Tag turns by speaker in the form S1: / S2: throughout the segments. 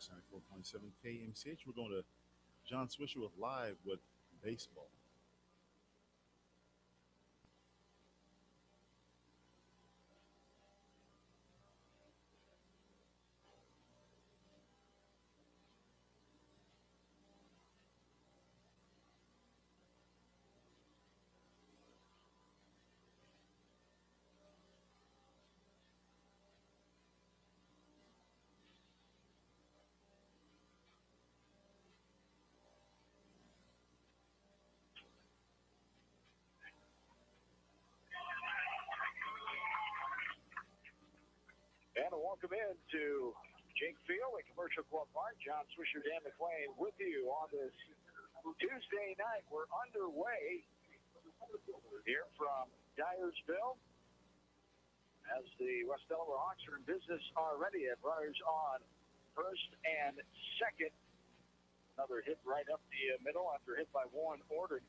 S1: Sports 94.7 KMCH. We're going to John Swisher with Live with Baseball.
S2: And welcome in to Jake Field at Commercial Club Park. John Swisher, Dan McClain with you on this Tuesday night. We're underway here from Dyersville as the West Delaware Hawks are in business already at runners on first and second. Another hit right up the middle after hit by Warren ordered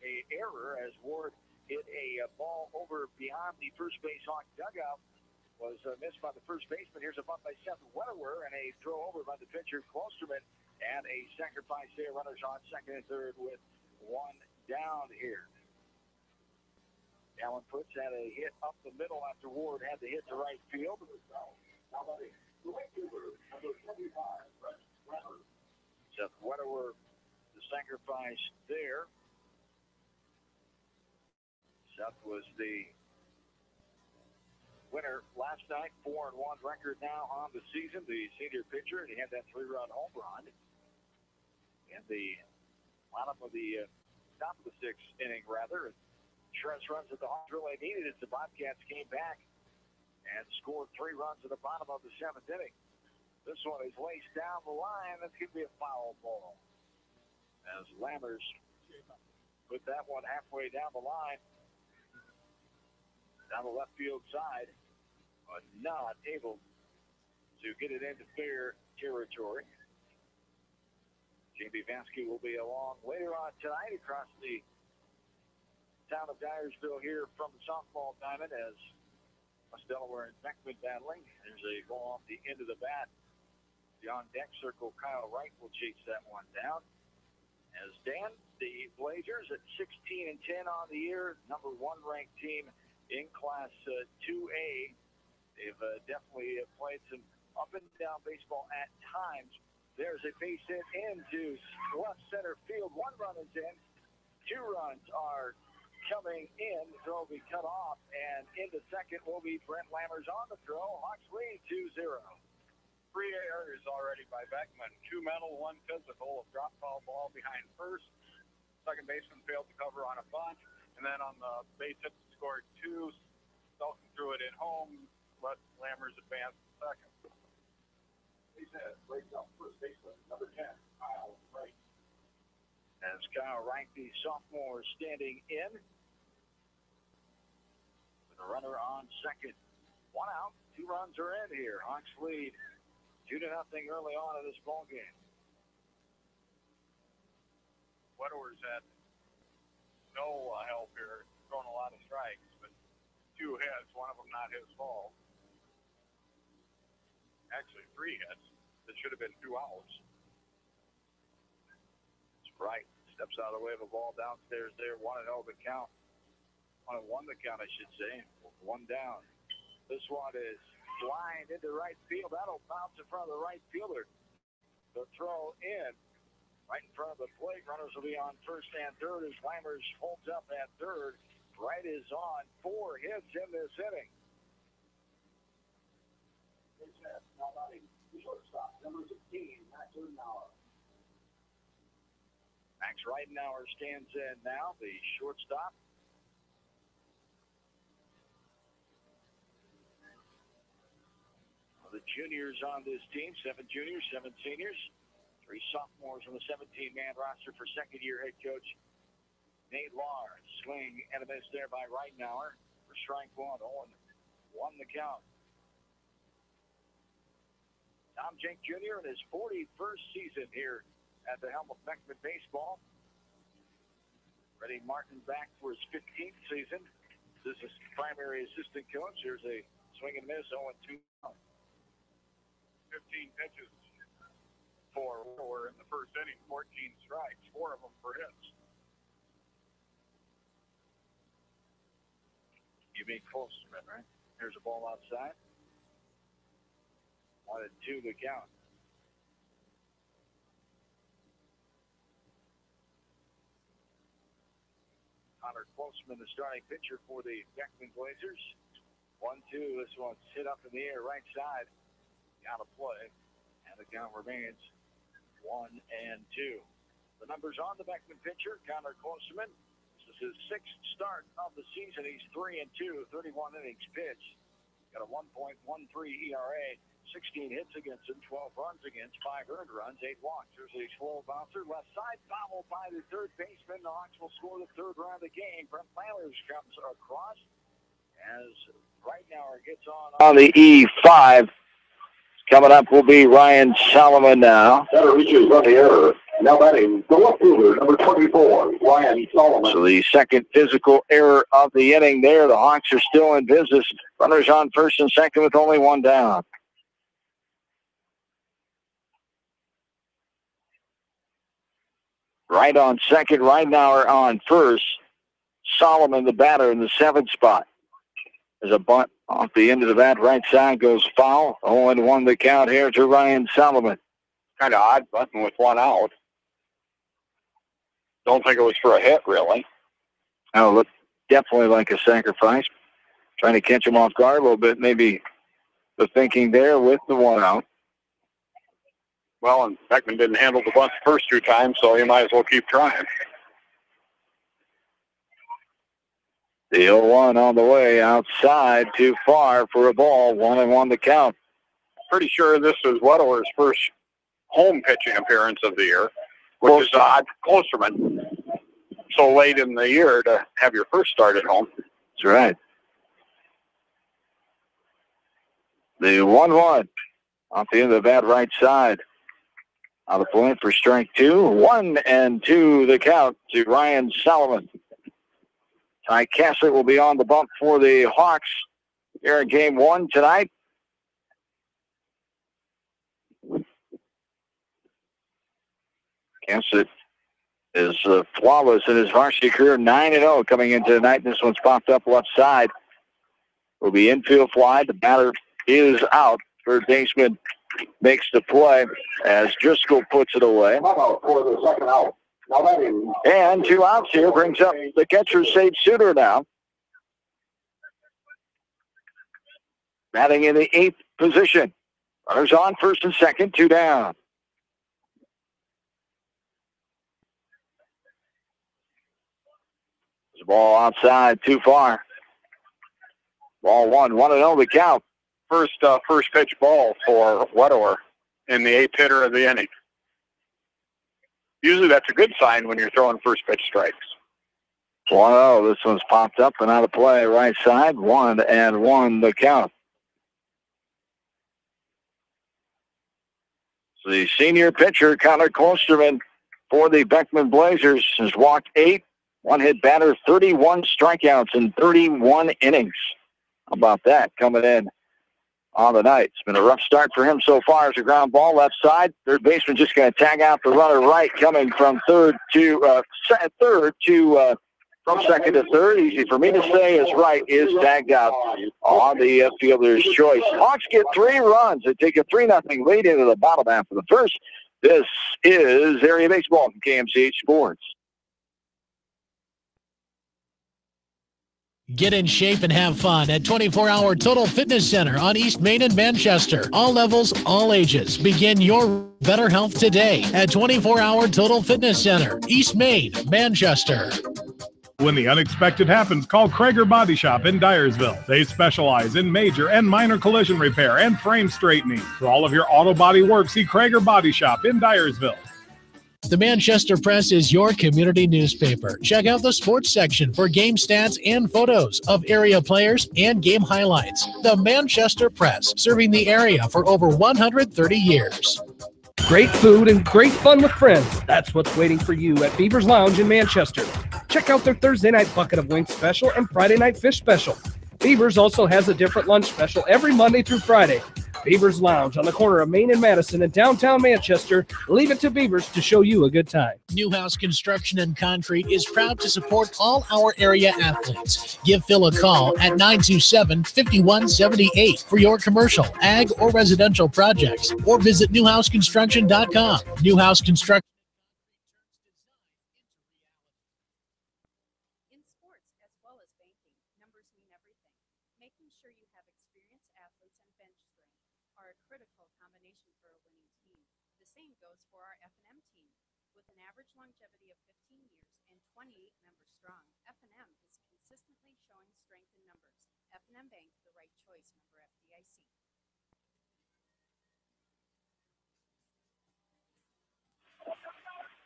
S2: a error as Ward hit a ball over beyond the first base Hawk dugout. Was missed by the first baseman. Here's a bunt by Seth Wetterwer and a throw over by the pitcher Klosterman, and a sacrifice there. Runners on second and third with one down here. Allen Foots had a hit up the middle after Ward had the hit to right field. Seth Wetterwer, the sacrifice there. Seth was the winner last night, 4-1 record now on the season. The senior pitcher, and he had that 3-run home run in the lineup of the top of the sixth inning, rather. Insurance runs that the Hawks really needed as the Bobcats came back and scored 3 runs at the bottom of the seventh inning. This one is laced down the line. That's going to be a foul ball as Lammers put that one halfway down the line, down the left field side, but not able to get it into fair territory. J.B. Vansky will be along later on tonight across the town of Dyersville here from the softball diamond as West Delaware and Beckman battling. There's a ball off the end of the bat. The on-deck circle, Kyle Wright will chase that one down. As Dan, the Blazers at 16-10 on the year, number 1 ranked team in Class 2A. They've definitely played some up and down baseball at times. There's a base hit into left center field. 1 run is in. 2 runs are coming in. The throw will be cut off, and into second will be Brent Lammers on the throw. Hawks lead 2-0.
S3: 3 errors already by Beckman. 2 mental, 1 physical. A drop foul ball behind first. Second baseman failed to cover on a bunt. And then on the base hit, scored 2. Selkin threw it in home. Let Lammers advance to second.
S4: Base hit, breaks out first baseman, number 10, Kyle Wright.
S2: As Kyle Wright, the sophomore, standing in. With a runner on second. 1 out. 2 runs are in here. Hawks lead 2-0 early on in this ball game.
S3: Wetterwer's had no help here, throwing a lot of strikes, but 2 hits, one of them not his fault. Actually, 3 hits that should have been 2 outs.
S2: Wright steps out of the way of a ball downstairs there. 1-0 the count. 1-1 the count, I should say. 1 down. This one is flying into right field. That'll bounce in front of the right fielder. The throw in right in front of the plate. Runners will be on first and third as Lammers holds up at third. Wright is on 4 hits in this inning.
S4: Base hit, now batting, the shortstop, number 16, Max Ridenauer.
S2: Max Ridenauer stands in now, the shortstop. The juniors on this team, 7 juniors, 7 seniors, 3 sophomores on the 17-man roster for second-year head coach Nate Lahr. Swing and a miss there by Ridenauer for strike 1. 0-1 the count. Tom Jink Jr. in his 41st season here at the helm of Beckman baseball. Freddie Martin back for his 15th season. This is primary assistant coach. Here's a swing and miss, 0-2.
S3: 15 pitches for Delaware in the first inning, 14 strikes, 4 of them for hits.
S2: You mean Klosterman, right? Here's a ball outside. 1-2 the count. Connor Klosterman, the starting pitcher for the Beckman Blazers. 1-2. This one's hit up in the air, right side. Out of play. And the count remains 1-2. The numbers on the Beckman pitcher, Connor Klosterman. This is his 6th start of the season. He's 3-2, 31 innings pitched. Got a 1.13 ERA, 16 hits against him, 12 runs against, 5 earned runs, 8 walks. There's a slow bouncer, left side, fouled by the third baseman. The Hawks will score the 3rd run of the game. Brent Landers comes across as Reitnauer gets on the E5. Coming up will be Ryan Solomon now.
S4: Center reaches on the error. Now batting, the left fielder, number 24, Ryan Solomon.
S2: So the second physical error of the inning there. The Hawks are still in business. Runners on first and second with only 1 down. Right on second, Reitnauer on first. Solomon, the batter, in the 7th spot. There's a bunt off the end of the bat. Right side goes foul. 0-1 the count here to Ryan Solomon.
S3: Kind of odd button with 1 out. Don't think it was for a hit, really.
S2: Oh, looked definitely like a sacrifice. Trying to catch him off guard a little bit. Maybe the thinking there with the 1 out.
S3: Well, and Beckman didn't handle the bunt the first 2 times, so you might as well keep trying.
S2: The 0-1 on the way outside, too far for a ball. 1-1 the count.
S3: Pretty sure this is Weddler's first home pitching appearance of the year, which is odd. Klosterman, so late in the year to have your first start at home.
S2: That's right. The 1-1 off the end of the bat, right side. Out of point for strike 2. 1-2 the count to Ryan Solomon. Ty Cassett will be on the bump for the Hawks here in Game 1 tonight. Cassett is flawless in his varsity career, 9-0 coming into tonight. This one's popped up left side. Will be infield fly. The batter is out. Third baseman makes the play as Driscoll puts it away.
S4: For the 2nd out. Now batting.
S2: And 2 outs here brings up the catcher, Sage Suter now. Batting in the 8th position. Runners on first and second, 2 down. The ball outside, too far. Ball 1-0 the count.
S3: First pitch ball for Weddler in the 8th hitter of the inning. Usually that's a good sign when you're throwing first pitch strikes.
S2: 1-0. This one's popped up and out of play. Right side, 1-1 the count. So the senior pitcher, Connor Klosterman, for the Beckman Blazers, has walked 8, 1-hit batter, 31 strikeouts in 31 innings. How about that coming in on the night? It's been a rough start for him so far as a ground ball left side. Third baseman just going to tag out the runner right, coming from from second to third. Easy for me to say is right, is tagged out on the fielder's choice. Hawks get 3 runs. They take a 3-0 lead into the bottom half of the first. This is Area Baseball from KMCH Sports.
S5: Get in shape and have fun at 24-Hour Total Fitness Center on East Main in Manchester. All levels, all ages. Begin your better health today at 24-Hour Total Fitness Center, East Main, Manchester.
S6: When the unexpected happens, call Krager Body Shop in Dyersville. They specialize in major and minor collision repair and frame straightening. For all of your auto body work, see Krager Body Shop in Dyersville.
S5: The Manchester Press is your community newspaper. Check out the sports section for game stats and photos of area players and game highlights. The Manchester Press, serving the area for over 130 years.
S7: Great food and great fun with friends. That's what's waiting for you at Beaver's Lounge in Manchester. Check out their Thursday night bucket of wings special and Friday night fish special. Beaver's also has a different lunch special every Monday through Friday. Beavers Lounge on the corner of Main and Madison in downtown Manchester. Leave it to Beavers to show you a good time.
S5: Newhouse Construction and Concrete is proud to support all our area athletes. Give Phil a call at 927-5178 for your commercial, ag, or residential projects, or visit newhouseconstruction.com. Newhouse Construction.
S8: In sports, as well as banking, numbers mean everything. Making sure you have experienced athletes and bench strength are a critical combination for a winning team. The same goes for our F&M team. With an average longevity of 15 years and 28 members strong, F&M is consistently showing strength in numbers. F&M Bank, the right choice, member FDIC.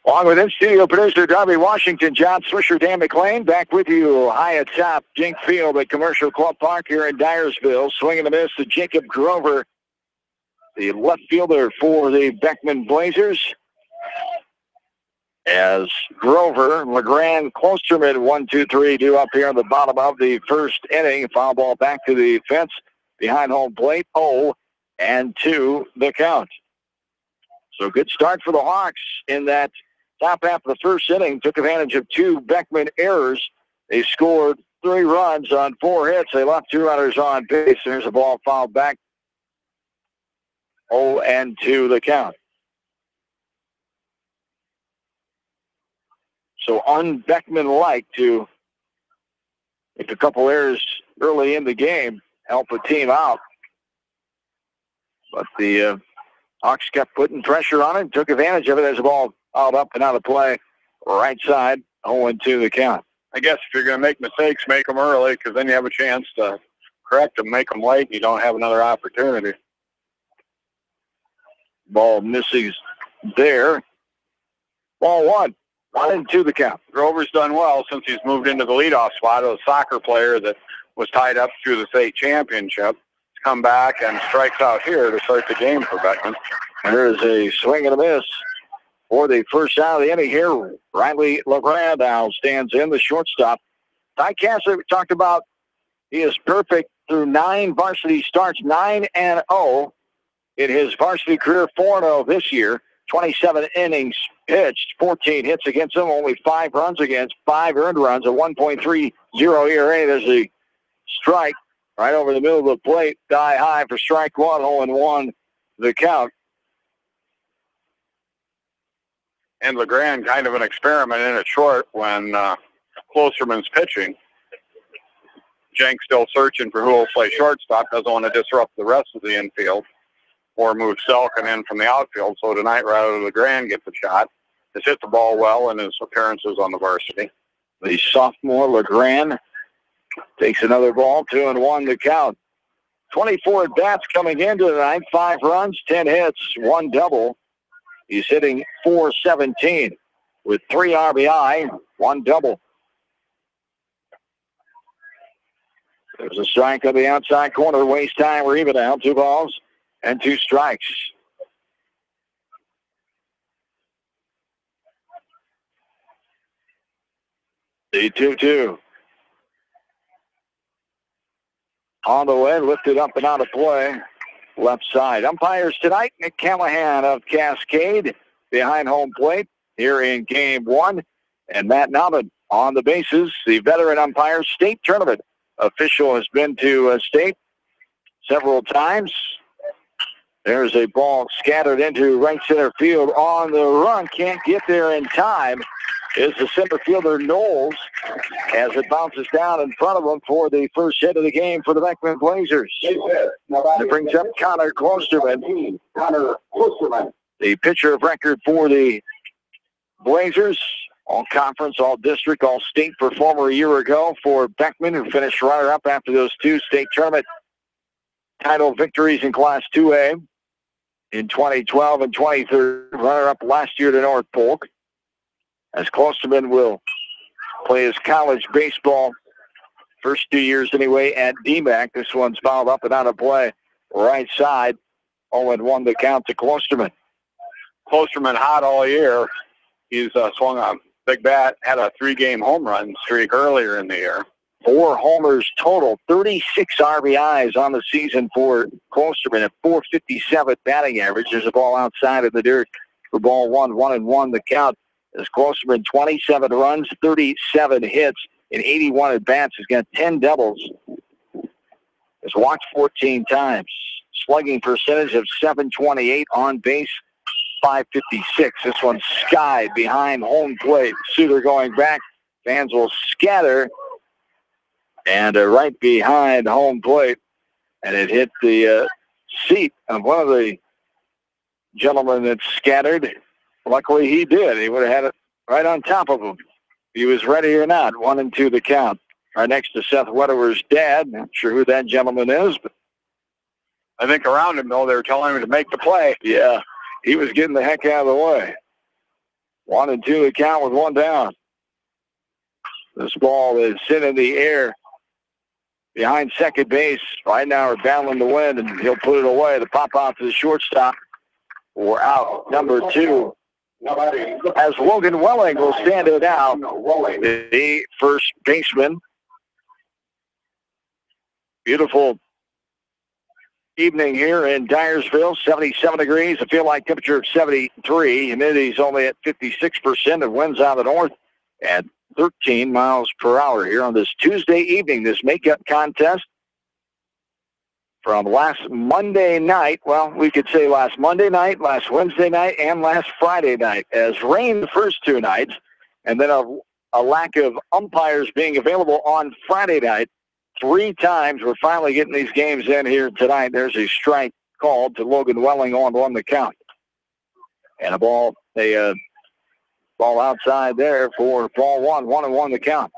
S2: Along with in-studio producer Darby Washington, John Swisher, Dan McLean, back with you high atop Jink Field at Commercial Club Park here in Dyersville. Swinging the miss to Jacob Grover, the left fielder for the Beckman Blazers. As Grover, LeGrand, Klosterman, 1-2-3, due up here on the bottom of the first inning. Foul ball back to the fence behind home plate. 0-2 the count. So good start for the Hawks in that top half of the first inning. Took advantage of 2 Beckman errors. They scored 3 runs on 4 hits. They left 2 runners on base. There's a ball fouled back. 0-2 the count. So un-Beckman-like to make a couple errors early in the game, help a team out. But the Hawks kept putting pressure on it and took advantage of it as the ball fouled up and out of play. Right side, 0-2 the count.
S3: I guess if you're going to make mistakes, make them early, because then you have a chance to correct them. Make them late, and you don't have another opportunity.
S2: Ball misses there. Ball 1. 1-2 the count.
S3: Grover's done well since he's moved into the leadoff spot. A soccer player that was tied up through the state championship. He's come back and strikes out here to start the game for Beckman.
S2: There is a swing and a miss for the first out of the inning here. Riley LeGrand now stands in, the shortstop. Ty Kessler, we talked about, he is perfect through 9 varsity starts, 9-0 in his varsity career, 4-0 this year. 27 innings pitched, 14 hits against him, only 5 runs against, 5 earned runs, a 1.30 ERA. There's a strike right over the middle of the plate, die high for strike 1, 0-1 the count.
S3: And LeGrand kind of an experiment in it short when Klosterman's pitching. Jenk still searching for who will play shortstop, doesn't want to disrupt the rest of the infield or move Selkin in from the outfield. So tonight, rather LeGrand gets a shot. Has hit the ball well in his appearances on the varsity.
S2: The sophomore LeGrand takes another ball, 2-1 the count. 24 at-bats coming into the ninth, 5 runs, 10 hits, 1 double. He's hitting .417 with 3 RBI, 1 double. There's a strike on the outside corner, waste time, we're even now, 2 balls and 2 strikes. The 2-2. On the way, lifted up and out of play. Left side. Umpires tonight, Nick Callahan of Cascade behind home plate here in game 1. And Matt Nauman on the bases. The veteran umpire, state tournament official, has been to state several times. There's a ball scattered into right center field on the run. Can't get there in time is the center fielder Knowles as it bounces down in front of him for the first hit of the game for the Beckman Blazers. It brings up Connor Klosterman. The pitcher of record for the Blazers. All conference, all district, all state performer a year ago for Beckman, who finished runner-up after those 2 state tournament title victories in Class 2A in 2012 and 2013. Runner-up last year to North Polk. As Klosterman will play his college baseball, first 2 years anyway, at DMAC. This one's fouled up and out of play. Right side, 0-1 the count to Klosterman.
S3: Klosterman hot all year. He's swung a big bat, had a 3-game home run streak earlier in the year.
S2: 4 homers total, 36 RBIs on the season for Klosterman at .457 batting average. There's a ball outside of the dirt for ball 1, 1-1 the count. As Klosterman, 27 runs, 37 hits in 81 at-bats. He's got 10 doubles. Has walked 14 times. Slugging percentage of .728, on base .556. This one's skied behind home plate. Suter going back. Fans will scatter. And right behind home plate. And it hit the seat of one of the gentlemen that scattered. Luckily he did. He would have had it right on top of him. He was ready or not. 1-2 the count. Right next to Seth Wedewer's dad. Not sure who that gentleman is, but
S3: I think around him, though, they were telling him to make the play.
S2: yeah, he was getting the heck out of the way. 1-2 the count with 1 down. This ball is hit in the air behind second base. Right now we're battling the wind, and he'll put it away. The pop out to the shortstop. We're out number 2. As Logan Welling will stand it out, the first baseman. Beautiful evening here in Dyersville, 77 degrees, a feel-like temperature of 73. Humidity's only at 56%, and winds out of the north at 13 miles per hour here on this Tuesday evening. This makeup contest from last Monday night, well, we could say last Monday night, last Wednesday night, and last Friday night, as rain the first 2 nights, and then a lack of umpires being available on Friday night. 3 times we're finally getting these games in here tonight. There's a strike called to Logan Welling on 1 the count. And a ball outside there for ball 1, 1-1 the count.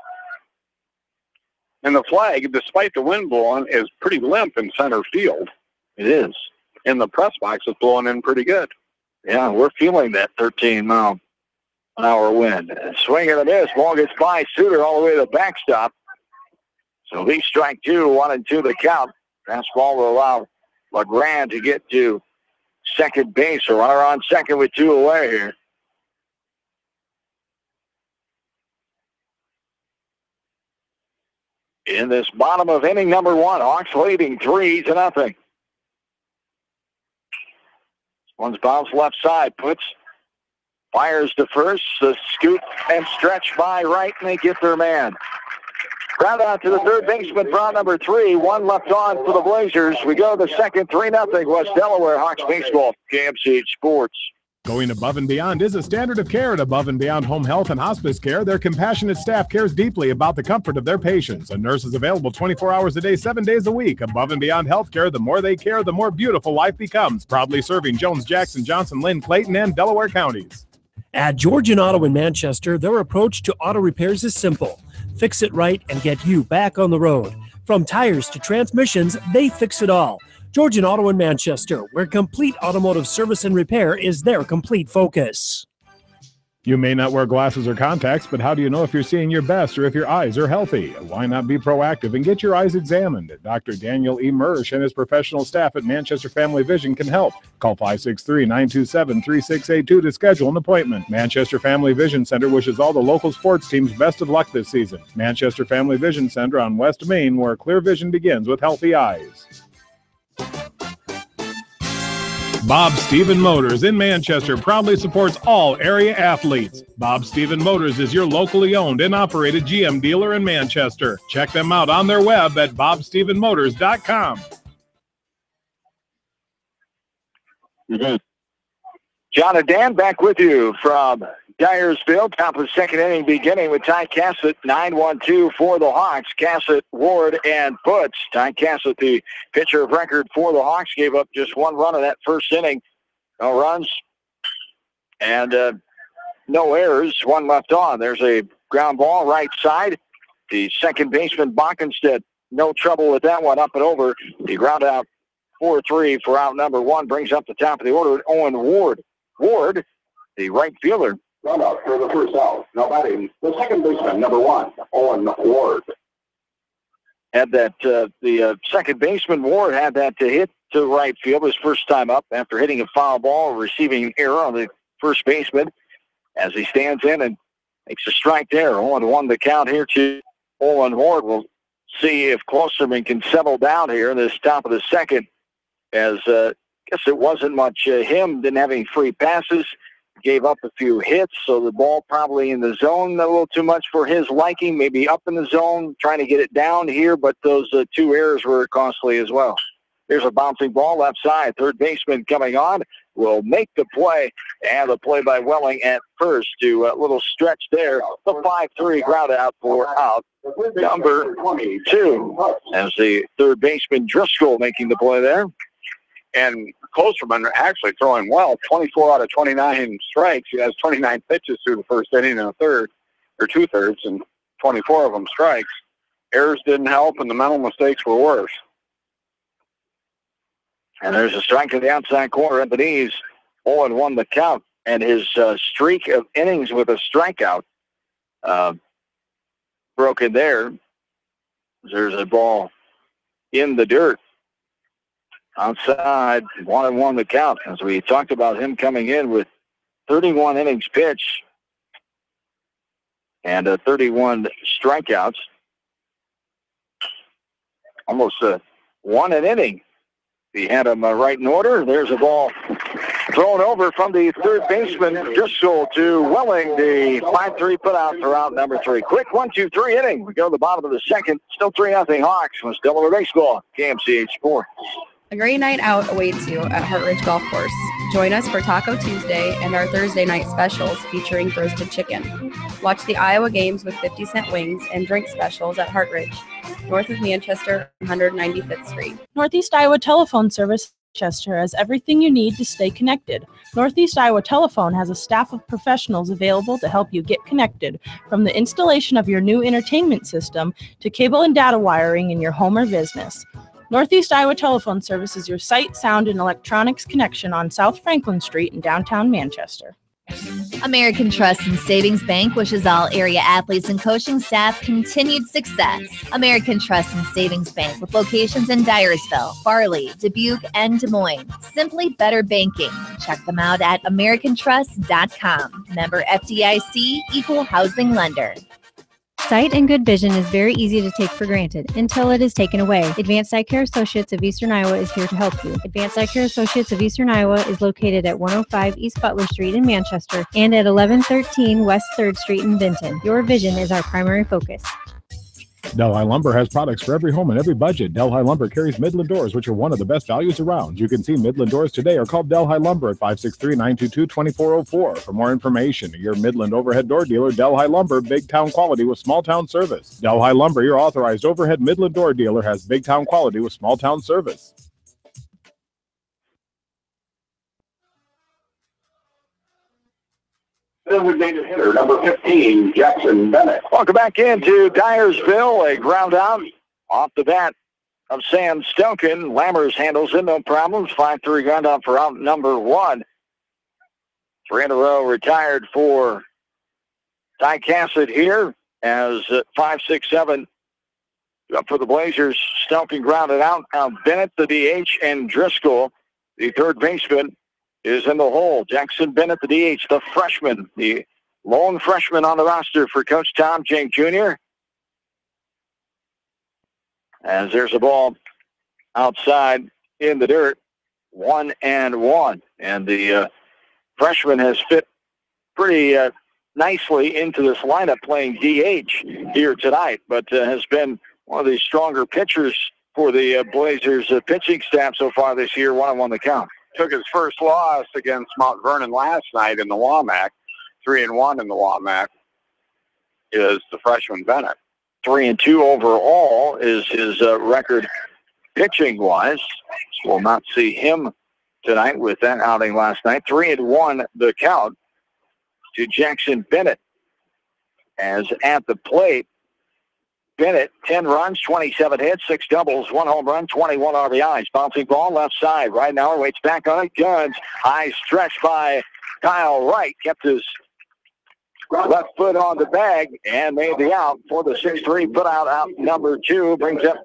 S3: And the flag, despite the wind blowing, is pretty limp in center field.
S2: It is.
S3: And the press box is blowing in pretty good.
S2: Yeah, we're feeling that 13-mile-an-hour wind. Swing and a miss. Ball gets by Suter all the way to the backstop. So he's strike 2, 1-2 the count. Fastball will allow LeGrand to get to second base. A runner on second with 2 away here. In this bottom of inning number 1, Hawks leading 3-0. One's bounced left side, fires to first, the scoop and stretch by right, and they get their man. Ground out to the third baseman for out number 3. 1 left on for the Blazers. We go to the second, 3-0 West Delaware Hawks baseball. KMCH Sports.
S6: Going above and beyond is a standard of care at Above and Beyond Home Health and Hospice Care. Their compassionate staff cares deeply about the comfort of their patients. A nurse is available 24 hours a day, 7 days a week. Above and Beyond Healthcare, the more they care, the more beautiful life becomes. Proudly serving Jones, Jackson, Johnson, Lynn, Clayton, and Delaware counties.
S7: At Georgian Auto in Manchester, their approach to auto repairs is simple. Fix it right and get you back on the road. From tires to transmissions, they fix it all. Georgian Auto in Manchester, where complete automotive service and repair is their complete focus.
S6: You may not wear glasses or contacts, but how do you know if you're seeing your best or if your eyes are healthy? Why not be proactive and get your eyes examined? Dr. Daniel E. Mersch and his professional staff at Manchester Family Vision can help. Call 563-927-3682 to schedule an appointment. Manchester Family Vision Center wishes all the local sports teams best of luck this season. Manchester Family Vision Center on West Main, where clear vision begins with healthy eyes. Bob Stephen Motors in Manchester proudly supports all area athletes. Bob Stephen Motors is your locally owned and operated GM dealer in Manchester. Check them out on their web at bobstephenmotors.com.
S2: John and Dan back with you from Dyersville. Top of the second inning beginning with Ty Cassett, 9-1-2 for the Hawks. Cassett, Ward, and Putz. Ty Cassett, the pitcher of record for the Hawks, gave up just 1 run in that first inning. No runs and no errors. 1 left on. There's a ground ball right side. The second baseman, Bockenstedt, no trouble with that one, up and over. The ground out 4-3 for out number 1 brings up the top of the order with Owen Ward. Ward, the right fielder.
S4: Run out for the first out. Now batting, the second baseman, number 1, Owen Ward.
S2: Had that, the second baseman, Ward, had that to hit to right field his first time up after hitting a foul ball, receiving an error on the first baseman as he stands in and makes a strike there. 0-1 the count here to Owen Ward. Will see if Klosterman can settle down here in this top of the second, as I guess it wasn't much him. Didn't have any free passes. Gave up a few hits, so the ball probably in the zone a little too much for his liking. Maybe up in the zone, trying to get it down here, but those 2 errors were costly as well. There's a bouncing ball left side. Third baseman coming on will make the play, and the play by Welling at first to a little stretch there. The 5-3 ground out for out number 2. As the third baseman Driscoll making the play there.
S3: And Klosterman actually throwing well, 24 out of 29 strikes. He has 29 pitches through the first inning and a third, or 2/3, and 24 of them strikes. Errors didn't help, and the mental mistakes were worse.
S2: And there's a strike to the outside corner at the knees. 0-1 the count, and his streak of innings with a strikeout broken there. There's a ball in the dirt. Outside, 1-1 the count, as we talked about him coming in with 31 innings pitched and 31 strikeouts. Almost 1 an inning. He had him right in order. There's a ball thrown over from the third baseman, Driscoll, to Welling. The 5-3 put out for out number 3. Quick 1-2-3 inning. We go to the bottom of the second. Still 3-0 Hawks. It's Delaware Baseball, KMCH Sports.
S9: A great night out awaits you at Hartridge Golf Course. Join us for Taco Tuesday and our Thursday night specials featuring roasted chicken. Watch the Iowa games with 50-cent wings and drink specials at Hartridge, north of Manchester, 195th Street.
S10: Northeast Iowa Telephone Service Chester has everything you need to stay connected. Northeast Iowa Telephone has a staff of professionals available to help you get connected, from the installation of your new entertainment system to cable and data wiring in your home or business. Northeast Iowa Telephone Service is your sight, sound, and electronics connection on South Franklin Street in downtown Manchester.
S11: American Trust and Savings Bank wishes all area athletes and coaching staff continued success. American Trust and Savings Bank, with locations in Dyersville, Farley, Dubuque, and Des Moines. Simply better banking. Check them out at americantrust.com. Member FDIC, equal housing lender.
S12: Sight and good vision is very easy to take for granted until it is taken away. Advanced Eye Care Associates of Eastern Iowa is here to help you. Advanced Eye Care Associates of Eastern Iowa is located at 105 East Butler Street in Manchester and at 1113 West 3rd Street in Vinton. Your vision is our primary focus.
S6: Delhi Lumber has products for every home and every budget. Delhi Lumber carries Midland doors, which are one of the best values around. You can see Midland doors today or call Delhi Lumber at 563-922-2404. For more information, your Midland overhead door dealer, Delhi Lumber, big town quality with small town service. Delhi Lumber, your authorized overhead Midland door dealer, has big town quality with small town service.
S4: Designated hitter, number 15, Jackson Bennett.
S2: Welcome back into Dyersville. A ground out off the bat of Sam Stoken. Lammers handles it, no problems. 5-3 ground out for out number 1. 3 in a row retired for Ty Cassett here, as 5-6-7 up for the Blazers. Stoken grounded out. Now Bennett, the DH, and Driscoll, the third baseman, is in the hole. Jackson Bennett, the DH, the freshman, the lone freshman on the roster for Coach Tom Jake Jr. As there's a ball outside in the dirt, 1-1. And the freshman has fit pretty nicely into this lineup playing DH here tonight, but has been one of the stronger pitchers for the Blazers pitching staff so far this year. 1-1 the count.
S3: Took his first loss against Mount Vernon last night in the WAMAC. 3-1 in the WAMAC is the freshman Bennett.
S2: 3-2 overall is his record pitching-wise. So we'll not see him tonight with that outing last night. 3-1 the count to Jackson Bennett. As at the plate, Bennett, 10 runs, 27 hits, 6 doubles, 1 home run, 21 RBIs. Bouncing ball left side. Right now, waits back on it. Guns. High stretch by Kyle Wright. Kept his left foot on the bag and made the out for the 6-3 put out number 2. Brings up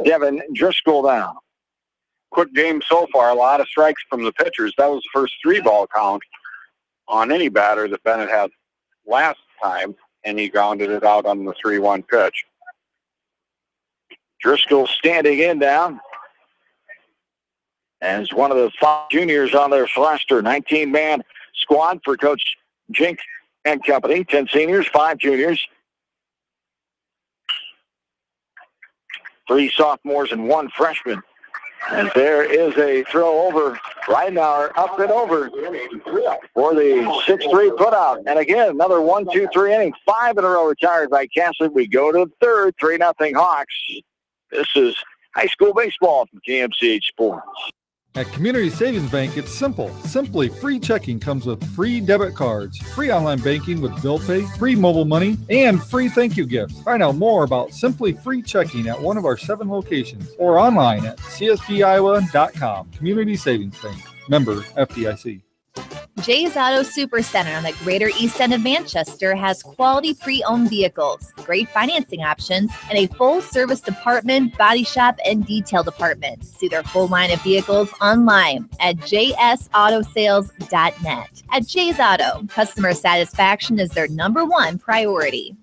S2: Devin Driscoll down.
S3: Quick game so far. A lot of strikes from the pitchers. That was the first 3-ball count on any batter that Bennett had last time, and he grounded it out on the 3-1 pitch.
S2: Driscoll standing in down as one of the 5 juniors on their roster. 19-man squad for Coach Jink and company. 10 seniors, 5 juniors, 3 sophomores, and 1 freshman. And there is a throw over. Ridenour up and over for the 6-3 putout. And again, another 1-2-3 inning. 5 in a row retired by Cassett. We go to the third, 3-0 Hawks. This is high school baseball from KMCH Sports.
S13: At Community Savings Bank, it's simple. Simply Free Checking comes with free debit cards, free online banking with bill pay, free mobile money, and free thank you gifts. Find out more about Simply Free Checking at one of our 7 locations or online at csbiowa.com. Community Savings Bank. Member FDIC.
S11: Jay's Auto Supercenter on the Greater East End of Manchester has quality pre-owned vehicles, great financing options, and a full-service department, body shop, and detail department. See their full line of vehicles online at jsautosales.net. At Jay's Auto, customer satisfaction is their #1 priority.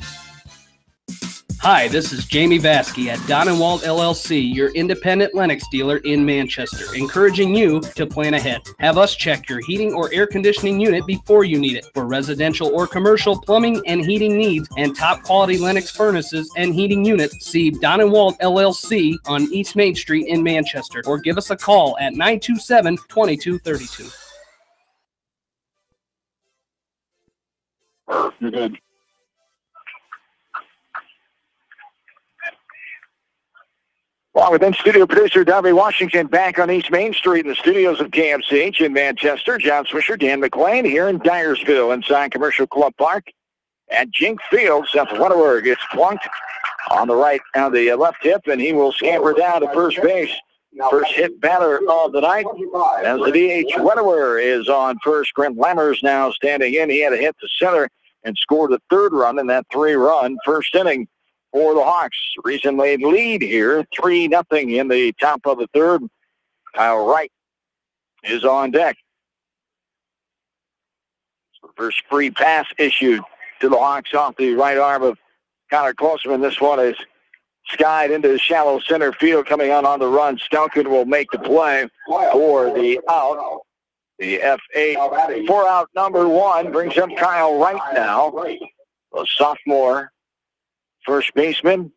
S14: Hi, this is Jamie Vasky at Don & Walt LLC, your independent Lennox dealer in Manchester, encouraging you to plan ahead. Have us check your heating or air conditioning unit before you need it. For residential or commercial plumbing and heating needs and top quality Lennox furnaces and heating units, see Don & Walt LLC on East Main Street in Manchester, or give us a call at 927-2232.
S2: You're good. Along with in-studio producer Darby Washington back on East Main Street in the studios of KMCH in Manchester. John Swisher, Dan McLean here in Dyersville inside Commercial Club Park at Jink Field. Seth Wedewer gets plunked on the left hip, and he will scamper down to first base. First hit batter of the night as the DH Wedewer is on first. Grant Lammers now standing in. He had a hit to center and scored the 3rd run in that 3-run first inning for the Hawks. Reason they lead here, 3-0 in the top of the 3rd. Kyle Wright is on deck. First free pass issued to the Hawks off the right arm of Connor Klosterman. This one is skied into shallow center field. Coming out on the run, Stelkin will make the play for the out. The F8 for out number 1 brings up Kyle Wright now, a sophomore first baseman.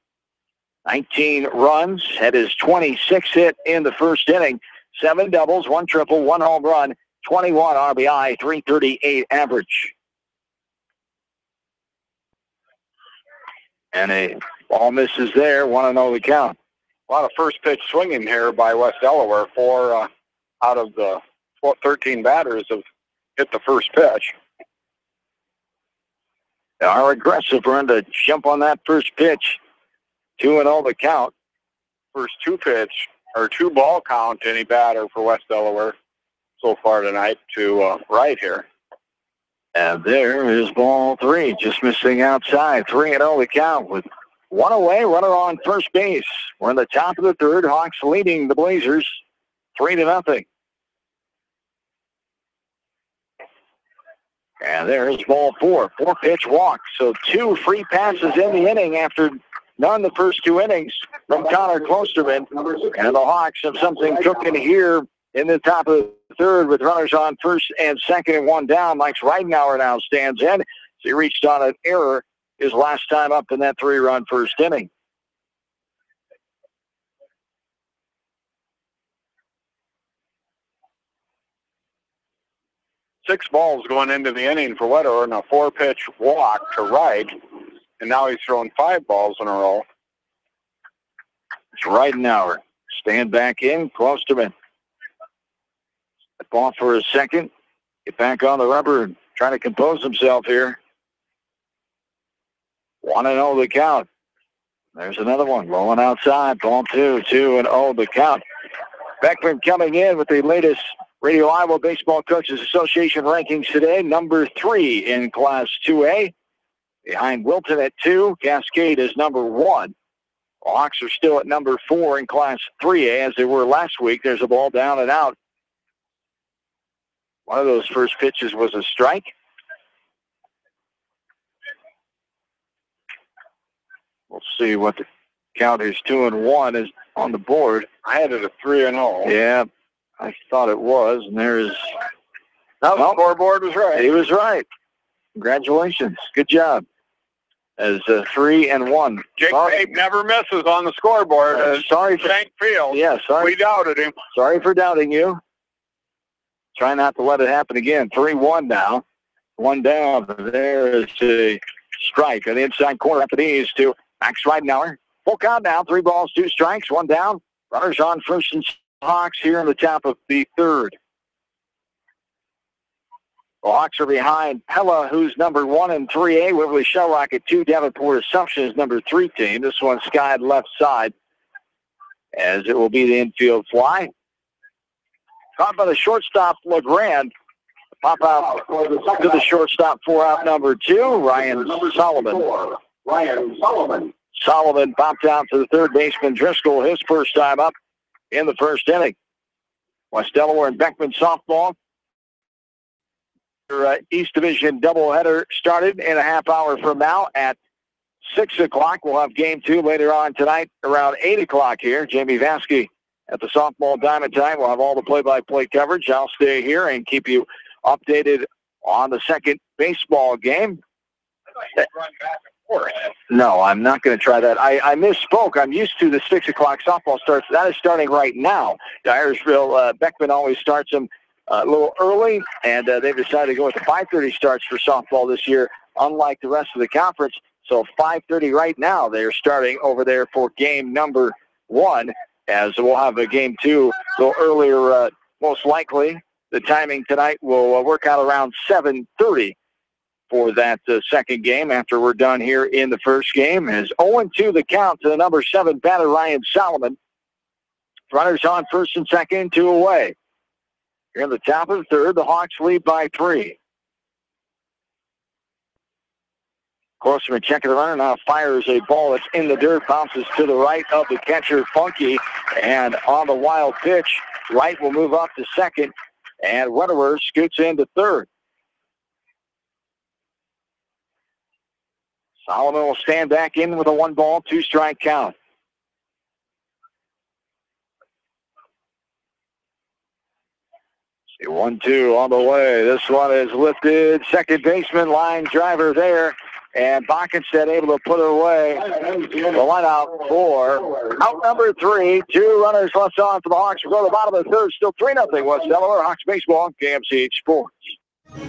S2: 19 runs, had his 26th hit in the first inning. 7 doubles, 1 triple, 1 home run, 21 RBI, 338 average. And a ball misses there, 1-0 the count.
S3: A lot of first pitch swinging here by West Delaware. 4 out of the 13 batters have hit the first pitch.
S2: They are aggressive, run to jump on that first pitch. 2-0 the count.
S3: First 2 ball count any batter for West Delaware so far tonight to right here.
S2: And there is ball 3, just missing outside. 3-0 the count with 1 away, runner on first base. We're in the top of the 3rd. Hawks leading the Blazers 3-0. And there's ball 4, 4-pitch walk. So 2 free passes in the inning after none the first 2 innings from Connor Klosterman. And the Hawks have something cooking here in the top of the 3rd with runners on first and second and 1 down. Mike Ridenour now stands in. So he reached on an error his last time up in that 3-run first inning.
S3: Six balls going into the inning for Wedewer and a 4-pitch walk to right. And now he's thrown 5 balls in a row.
S2: It's Ridenour. Stand back in. Klosterman. Step off for a second. Get back on the rubber and try to compose himself here. 1-0 the count. There's another one. Rolling outside. Ball 2. 2-0 the count. Beckman coming in with the latest Radio Iowa Baseball Coaches Association rankings today. Number 3 in Class 2A. Behind Wilton at 2. Cascade is number 1. Hawks are still at number 4 in Class 3A as they were last week. There's a ball down and out. One of those first pitches was a strike. We'll see what the Count is 2-1 is on the board.
S3: I had it at 3-0.
S2: Yeah, I thought it was, and there's...
S3: Now the scoreboard was right.
S2: He was right. Congratulations. Good job. As 3-1.
S3: Jake Pape never misses on the scoreboard.
S2: Sorry for
S3: Shank Field.
S2: Yeah, sorry.
S3: We doubted him.
S2: Sorry for doubting you. Try not to let it happen again. 3-1 now. One down. There is a strike on the inside corner after these two. Max Ridenauer. Full count now. 3 balls, 2 strikes, 1 down. Runners on first and Hawks here in the top of the third. The Hawks are behind Pella, who's number 1 in 3A. Waverly Shell Rocket 2. Davenport Assumption is number 3 team. This one's skied left side, as it will be the infield fly. Caught by the shortstop, LeGrand. Pop out to the shortstop, 4-out number 2, Ryan Solomon.
S4: Ryan Solomon.
S2: Solomon popped out to the third baseman, Driscoll, his first time up in the first inning. West Delaware and Beckman softball. East Division doubleheader started in a half hour from now at 6 o'clock. We'll have game 2 later on tonight around 8 o'clock here. Jamie Vasky at the softball diamond time. We'll have all the play-by-play coverage. I'll stay here and keep you updated on the second baseball game. No, I'm not going to try that. I misspoke. I'm used to the 6 o'clock softball starts. That is starting right now. Dyersville, Beckman always starts them a little early, and they've decided to go with the 5:30 starts for softball this year, unlike the rest of the conference. So 5:30 right now, they're starting over there for game number 1, as we'll have a game 2 a little earlier, most likely. The timing tonight will work out around 7:30 for that second game after we're done here in the first game. As 0-2 the count to the number 7 batter, Ryan Solomon. Runners on first and second, 2 away. Here in the top of the third, the Hawks lead by 3. Grossman checking the runner, now fires a ball that's in the dirt, bounces to the right of the catcher, Funky, and on the wild pitch, Wright will move up to second, and Wetterer scoots into third. Solomon will stand back in with a 1-ball, 2-strike count. See 1-2 on the way. This one is lifted. Second baseman, line driver there. And Backenstedt able to put it away. The line out for out number 3. 2 runners left on for the Hawks. We'll go to the bottom of the third. Still 3-0 West Delaware. Hawks baseball, KMCH Sports.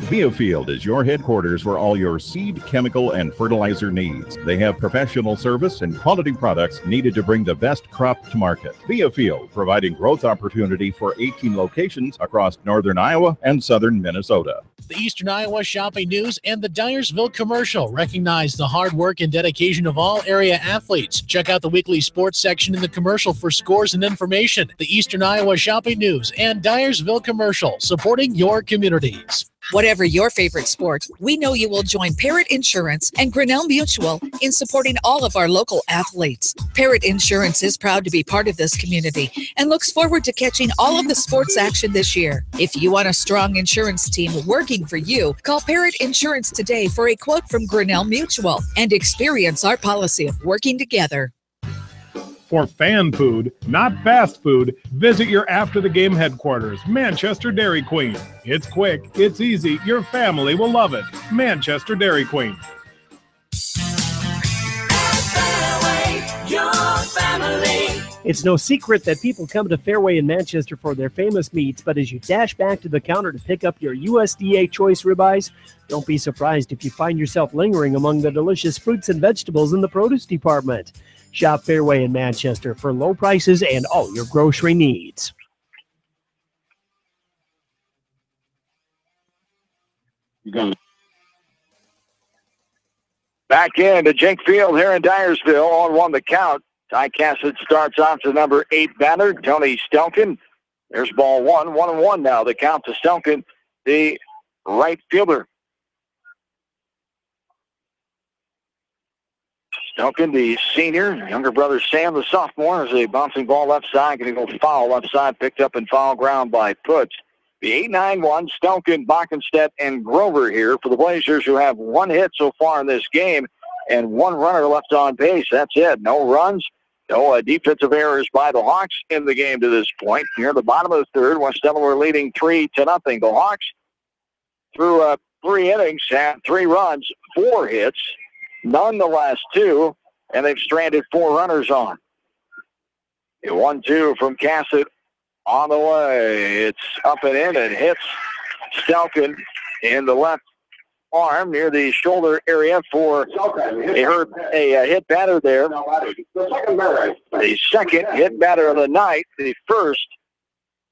S15: Biofield is your headquarters for all your seed, chemical, and fertilizer needs. They have professional service and quality products needed to bring the best crop to market. Biofield, providing growth opportunity for 18 locations across northern Iowa and southern Minnesota.
S5: The Eastern Iowa Shopping News and the Dyersville Commercial recognize the hard work and dedication of all area athletes. Check out the weekly sports section in the commercial for scores and information. The Eastern Iowa Shopping News and Dyersville Commercial, supporting your communities.
S16: Whatever your favorite sport, we know you will join Parrott Insurance and Grinnell Mutual in supporting all of our local athletes. Parrott Insurance is proud to be part of this community and looks forward to catching all of the sports action this year. If you want a strong insurance team working for you, call Parrott Insurance today for a quote from Grinnell Mutual and experience our policy of working together.
S6: For fan food, not fast food, visit your after-the-game headquarters, Manchester Dairy Queen. It's quick, it's easy, your family will love it. Manchester Dairy Queen.
S7: It's no secret that people come to Fairway in Manchester for their famous meats, but as you dash back to the counter to pick up your USDA choice ribeyes, don't be surprised if you find yourself lingering among the delicious fruits and vegetables in the produce department. Shop Fairway in Manchester for low prices and all your grocery needs.
S2: Back in to Jake Field here in Dyersville on 1 the count. Ty Cassett starts off to number 8 batter, Tony Stelkin. There's ball 1, 1-1 now. The count to Stelkin, the right fielder. Stelkin, the senior, younger brother Sam, the sophomore, is a bouncing ball left side. Going to go foul left side, picked up in foul ground by Putz. The 8-9-1, Stelkin, Backenstedt, and Grover here for the Blazers, who have 1 hit so far in this game and 1 runner left on base. That's it. No runs, No defensive errors by the Hawks in the game to this point. Near the bottom of the third, West Delaware leading 3-0. The Hawks, through 3 innings, had 3 runs, 4 hits, none the last 2, and they've stranded 4 runners on. A 1-2 from Cassett on the way. It's up and in and hits Stelkin in the left arm near the shoulder area for a hit batter there. The second hit batter of the night, the first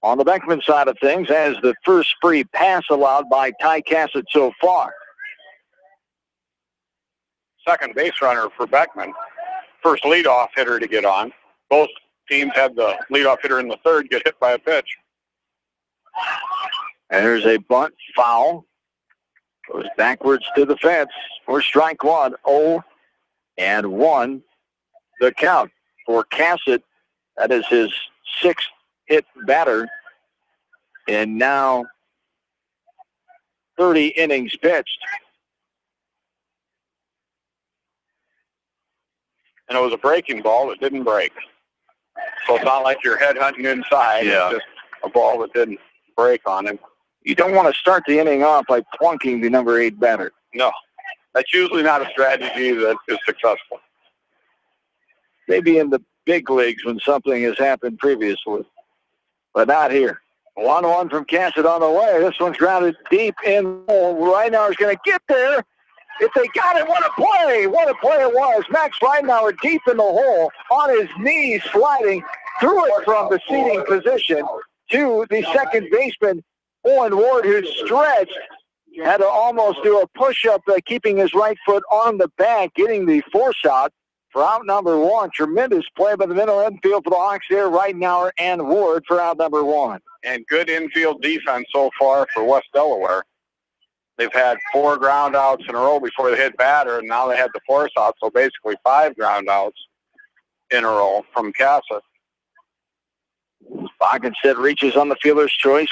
S2: on the Beckman side of things, as the first free pass allowed by Ty Cassett so far.
S3: Second base runner for Beckman. First leadoff hitter to get on. Both teams had the leadoff hitter in the third get hit by a pitch.
S2: And there's a bunt foul. Goes backwards to the fence for strike 1. 0-1 the count for Cassett. That is his 6th hit batter. And now 30 innings pitched.
S3: And it was a breaking ball that didn't break. So it's not like you're headhunting inside.
S2: Yeah.
S3: It's just a ball that didn't break on him.
S2: You don't want to start the inning off by plunking the number 8 batter.
S3: No. That's usually not a strategy that is successful.
S2: Maybe in the big leagues when something has happened previously, but not here. 1-1 from Cassett on the way. This one's grounded deep in. Reinauer is going to get there. If they got it, what a play! What a play it was. Max Reinauer deep in the hole, on his knees, sliding through it from the seating position to the second baseman, Owen Ward, who stretched, had to almost do a push-up, keeping his right foot on the bag, getting the force out for out number 1. Tremendous play by the middle infield for the Hawks there, Reinauer and Ward for out number 1.
S3: And good infield defense so far for West Delaware. They've had 4 ground outs in a row before they hit batter, and now they had the force out, so basically 5 ground outs in a row from Cassett.
S2: Boggenstedt reaches on the fielder's choice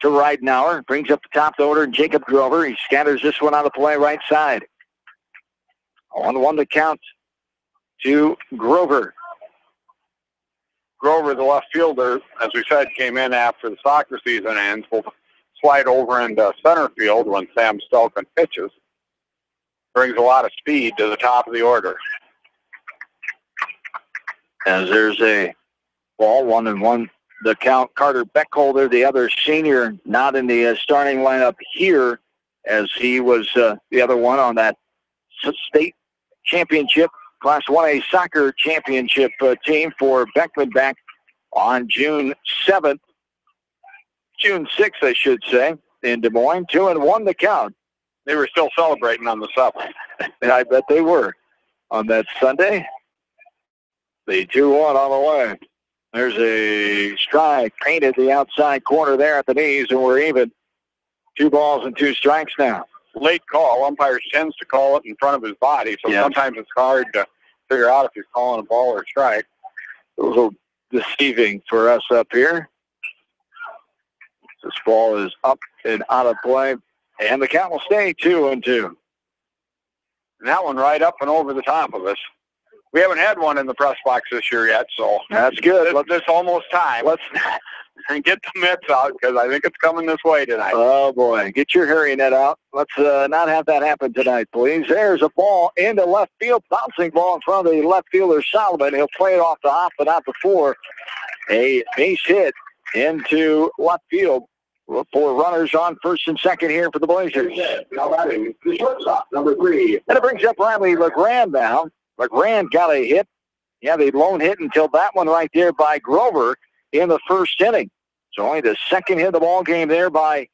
S2: to Reinauer, brings up the top of the order, Jacob Grover. He scatters this one out of play right side. 1-1 to count to Grover.
S3: Grover, the left fielder, as we said, came in after the soccer season ends. Will slide over into center field when Sam Stelkin pitches. Brings a lot of speed to the top of the order.
S2: As there's a ball, 1-1 the count. Carter Beckholder, the other senior, not in the starting lineup here, as he was the other one on that state championship, Class 1A soccer championship team for Beckman back on June 7th. June 6th, I should say, in Des Moines. 2-1 the count.
S3: They were still celebrating on the 7th.
S2: I bet they were on that Sunday. The 2-1 on the way. There's a strike painted the outside corner there at the knees, and we're even. 2 balls and 2 strikes now.
S3: Late call. Umpires tends to call it in front of his body, so sometimes it's hard to figure out if he's calling a ball or a strike.
S2: A little deceiving for us up here. This ball is up and out of play, and the count will stay 2-2.
S3: And that one right up and over the top of us. We haven't had one in the press box this year yet, so
S2: that's good.
S3: It's almost time.
S2: Let's
S3: get the mitts out, because I think it's coming this way tonight.
S2: Oh, boy. Get your Harry net out. Let's not have that happen tonight, please. There's a ball into left field. Bouncing ball in front of the left fielder, Solomon. He'll play it off the hop, but not before. A base hit into left field. For runners on first and second here for the Blazers.
S4: Now batting, the shortstop, number 3.
S2: And it brings up Riley LeGrand now. LeGrand got a hit. Yeah, the lone hit until that one right there by Grover in the first inning. So only the second hit of the ball game there by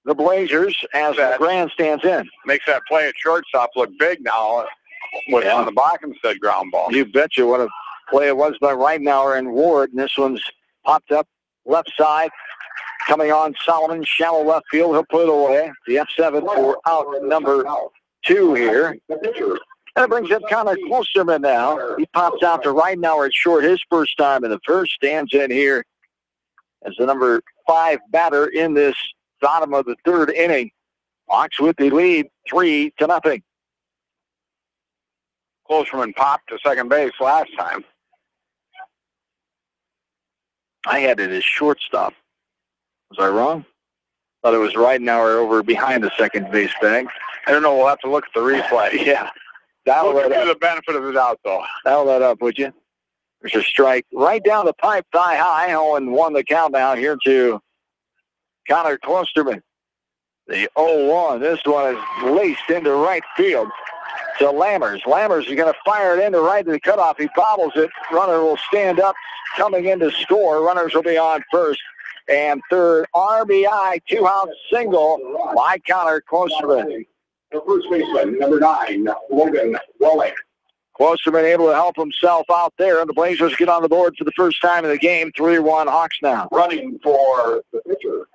S2: the Blazers as LeGrand stands in.
S3: Makes that play at shortstop look big now on the Bockenstead ground ball.
S2: You betcha what a play it was by Reinauer and Ward. And this one's popped up left side. Coming on, Solomon, shallow left field. He'll put it away. The F7 for out number 2 here. And it brings up Connor Klosterman now. He pops out to Reinauer at short his first time in the first. Stands in here as the number 5 batter in this bottom of the 3rd inning. Hawks with the lead, 3-0.
S3: Klosterman popped to second base last time.
S2: I had it as shortstop. Was I wrong? Thought it was right now or over behind the second base bag.
S3: I don't know. We'll have to look at the replay.
S2: Yeah. Dial
S3: We'll
S2: that
S3: give you
S2: up.
S3: the benefit of the doubt, though.
S2: Dial that up, would you? There's a strike right down the pipe, thigh high. 0-1 the count now here to Connor Klosterman. The 0-1. This one is laced into right field to Lammers. Lammers is going to fire it into right to the cutoff. He bobbles it. Runner will stand up, coming in to score. Runners will be on first and third. RBI, two-out single by Connor Klosterman.
S4: The first baseman, number 9, Logan Welling.
S2: Klosterman able to help himself out there, and the Blazers get on the board for the first time in the game. 3-1 Hawks now.
S4: Running for the pitcher,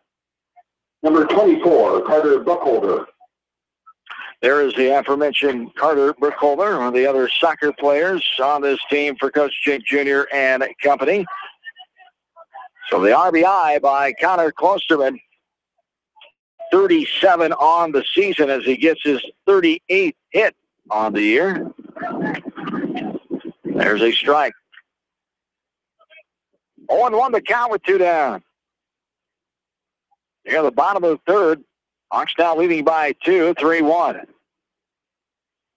S4: number 24, Carter Buckholder.
S2: There is the aforementioned Carter Burkholder, one of the other soccer players on this team for Coach Jake Jr. and company. So the RBI by Connor Klosterman, 37 on the season as he gets his 38th hit on the year. There's a strike. 0-1 the count with 2 down. Near the bottom of the third. Hawks now leading by 2, 3-1.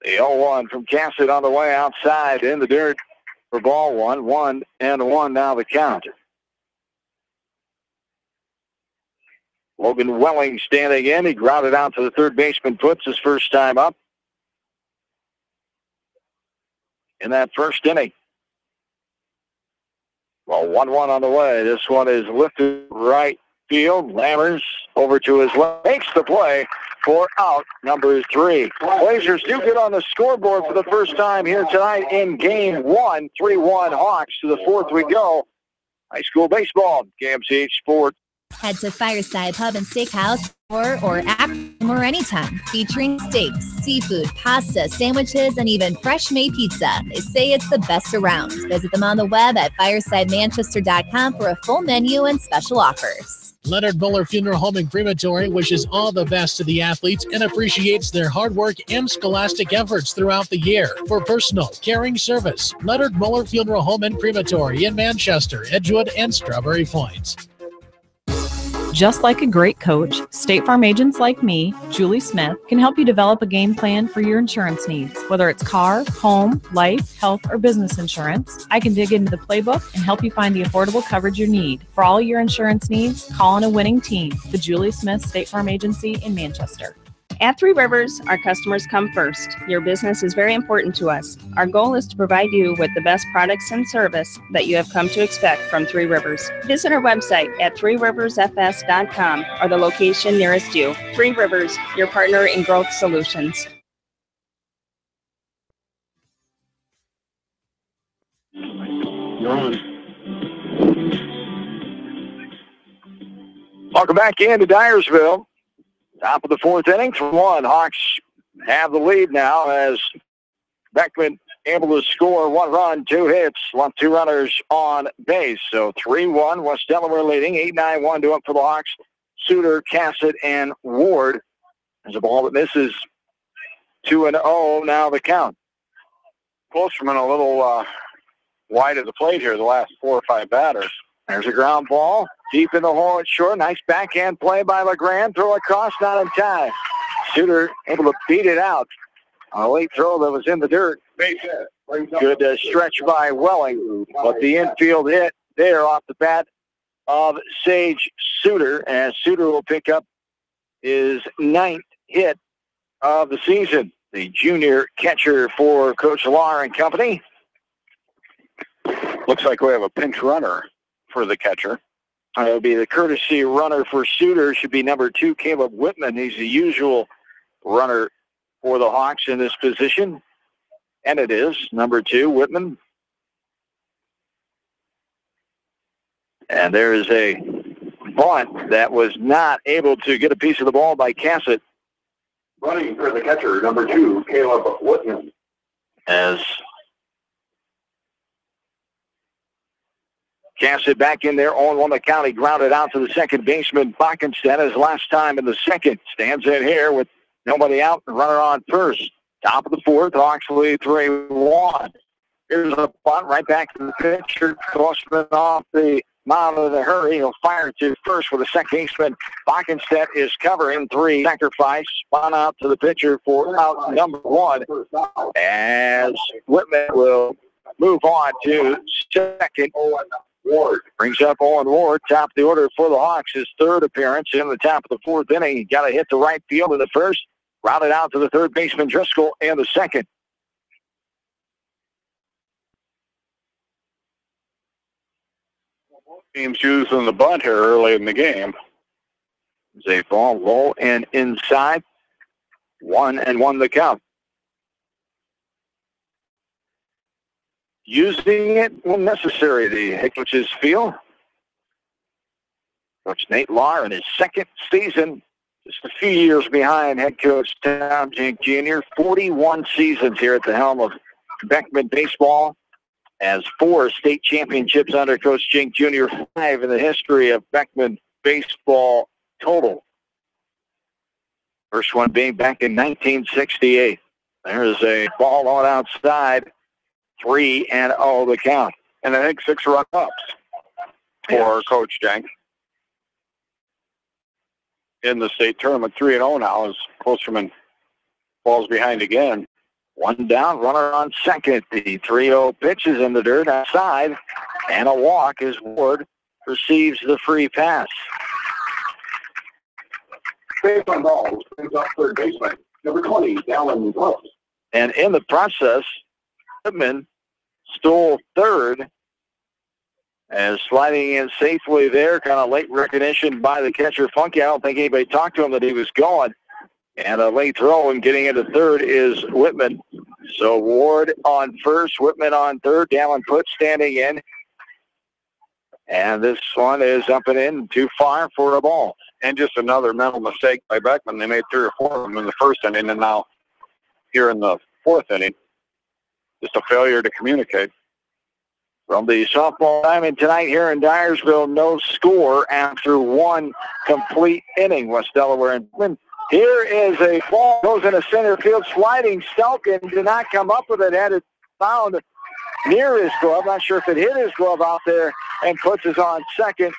S2: The 0-1 from Cassidy on the way outside in the dirt for ball one. 1-1 now the count. Logan Welling standing in. He grounded out to the third baseman, puts his first time up in that first inning. Well, 1-1 on the way. This one is lifted right field. Lammers over to his left. Makes the play for out number 3. Blazers do get on the scoreboard for the first time here tonight in game 1. 3-1 Hawks. To the fourth we go. High school baseball, KMCH Sports.
S11: Head to Fireside Pub and Steakhouse or anytime, featuring steaks, seafood, pasta, sandwiches, and even fresh-made pizza. They say it's the best around. Visit them on the web at firesidemanchester.com for a full menu and special offers.
S5: Leonard Muller Funeral Home and Crematory wishes all the best to the athletes and appreciates their hard work and scholastic efforts throughout the year. For personal, caring service, Leonard Muller Funeral Home and Crematory in Manchester, Edgewood, and Strawberry Point.
S10: Just like a great coach, State Farm agents like me, Julie Smith, can help you develop a game plan for your insurance needs. Whether it's car, home, life, health, or business insurance, I can dig into the playbook and help you find the affordable coverage you need. For all your insurance needs, call on a winning team, the Julie Smith State Farm Agency in Manchester.
S17: At Three Rivers, our customers come first. Your business is very important to us. Our goal is to provide you with the best products and service that you have come to expect from Three Rivers. Visit our website at threeriversfs.com or the location nearest you. Three Rivers, your partner in growth solutions.
S2: You're on. Welcome back into Dyersville. Top of the fourth inning, 3-1. Hawks have the lead now as Beckman able to score 1 run, 2 hits, left 2 runners on base. So 3-1, West Delaware leading, 8-9-1 to up for the Hawks. Suter, Cassett, and Ward. There's a ball that misses. 2-0 now the count.
S3: Klosterman a little wide of the plate here the last 4 or 5 batters.
S2: There's a ground ball. Deep in the hole at short. Nice backhand play by LeGrand. Throw across, not in time. Suter able to beat it out. A late throw that was in the dirt. Good stretch by Welling. But the infield hit there off the bat of Sage Suter. As Suter will pick up his 9th hit of the season. The junior catcher for Coach Lahr and company.
S3: Looks like we have a pinch runner for the catcher.
S2: It'll be the courtesy runner for Suter. Should be number 2, Caleb Whitman. He's the usual runner for the Hawks in this position. And it is number 2, Whitman. And there is a bunt that was not able to get a piece of the ball by Cassett.
S4: Running for the catcher, number 2, Caleb Whitman.
S2: As Cassett back in there, 0-1 the count. He grounded out to the second baseman, Bockenstead, his last time in the second. Stands in here with nobody out, and runner on first. Top of the fourth, Hawks lead 3-1. Here's a bunt right back to the pitcher. Klosterman off the out of the hurry. He'll fire to first with a second baseman. Bockenstedt is covering 3. Sacrifice. Spun out to the pitcher for out number 1. As Whitman will move on to second. Ward brings up Owen Ward, top of the order for the Hawks. His 3rd appearance in the top of the 4th inning. He got a hit to right field in the first. Routed out to the 3rd baseman Driscoll in the second.
S3: Teams using the bunt here early in the game.
S2: It's a ball low and inside. 1-1 the count. Using it when necessary, the head coaches feel. Coach Nate Lahr in his 2nd season, just a few years behind head coach Tom Jink Jr. 41 seasons here at the helm of Beckman baseball. Has 4 state championships under Coach Jink Jr., 5 in the history of Beckman baseball total. First one being back in 1968. There's a ball on outside. 3-0 the count.
S3: And I think 6 run-ups for Coach Jink in the state tournament. 3-0 now as Klosterman falls behind again.
S2: 1 down, runner on second. The 3-0 pitch is in the dirt outside, and a walk as Ward receives the free pass.
S4: Base on balls, brings up 3rd baseman, number 20, Dallin Brooks.
S2: And in the process, Whitman stole 3rd, as sliding in safely there, kind of late recognition by the catcher Funky. I don't think anybody talked to him that he was gone. And a late throw and getting into 3rd is Whitman. So Ward on first, Whitman on 3rd. Dallin Put standing in. And this one is up and in, too far for a ball.
S3: And just another mental mistake by Beckman. They made 3 or 4 of them in the 1st inning, and now here in the 4th inning, just a failure to communicate.
S2: From the softball diamond tonight here in Dyersville, no score after 1 complete inning. West Delaware and Beckman. Here is a ball, goes into center field, sliding. Stelkin did not come up with it, had it found near his glove. Not sure if it hit his glove out there, and puts us on second.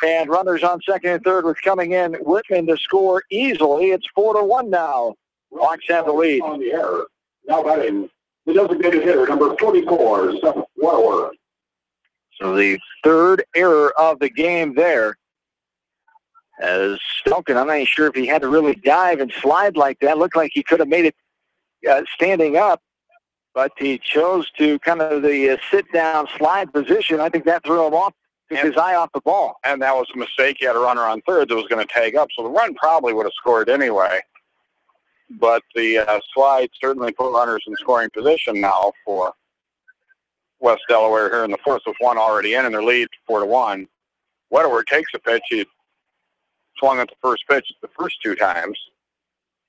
S2: And runners on second and third with coming in. Whitman to score easily. It's 4-1 now. Hawks have the lead.
S4: On the error. Now batting the designated hitter, number 44, Seth Weller.
S2: So the 3rd error of the game there. As Stelkin, I'm not even sure if he had to really dive and slide like that. Looked like he could have made it standing up, but he chose to kind of the sit-down slide position. I think that threw him off, took his eye off the ball.
S3: And that was a mistake. He had a runner on 3rd that was going to tag up, so the run probably would have scored anyway. But the slide certainly put runners in scoring position now for West Delaware here in the 4th with 1 already in, and their lead 4-1. Wedewer takes a pitch. He swung at the first pitch the first 2 times.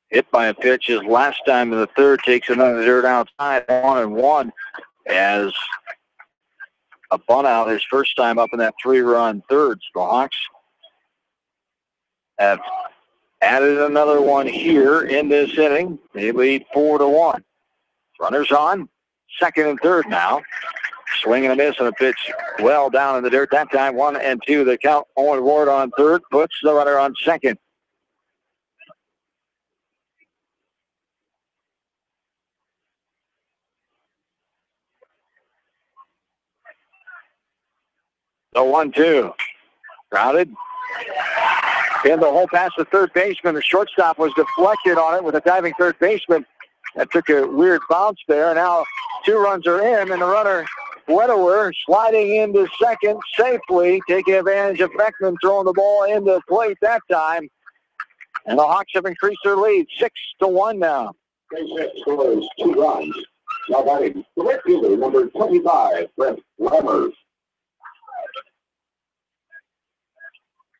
S2: Hit by a pitch his last time in the 3rd, takes another dirt outside, 1-1, as a bunt out his first time up in that 3-run 3rd. The Hawks have added another one here in this inning. They lead 4-1. Runners on, second and third now. Swing and a miss, and a pitch well down in the dirt. That time 1-2. The count. Owen Ward on third, puts the runner on second. The 1-2. Crowded. In the hole past the third baseman. The shortstop was deflected on it with a diving third baseman. That took a weird bounce there. Now 2 runs are in, and the runner, Wedewer, sliding into second safely, taking advantage of Beckman throwing the ball into plate that time. And the Hawks have increased their lead 6-1 now.
S4: Base hit scores 2 runs. Now batting the right fielder, number 25, Brent Lammers.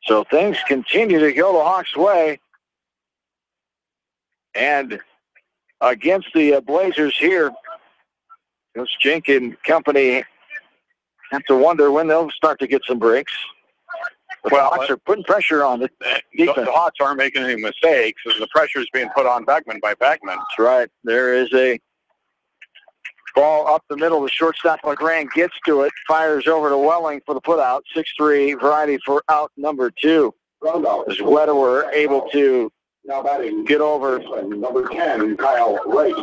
S2: So things continue to go the Hawks' way. And against the Blazers here, Coach Jink and company have to wonder when they'll start to get some breaks. The Hawks are putting pressure on the defense.
S3: The Hawks aren't making any mistakes, as the pressure is being put on Beckman by Beckman.
S2: That's right. There is a Ball up the middle. The shortstop LeGrand gets to it. Fires over to Welling for the putout. 6-3 variety for out number 2. As Delaware able to get over.
S4: Number 10, Kyle Wright.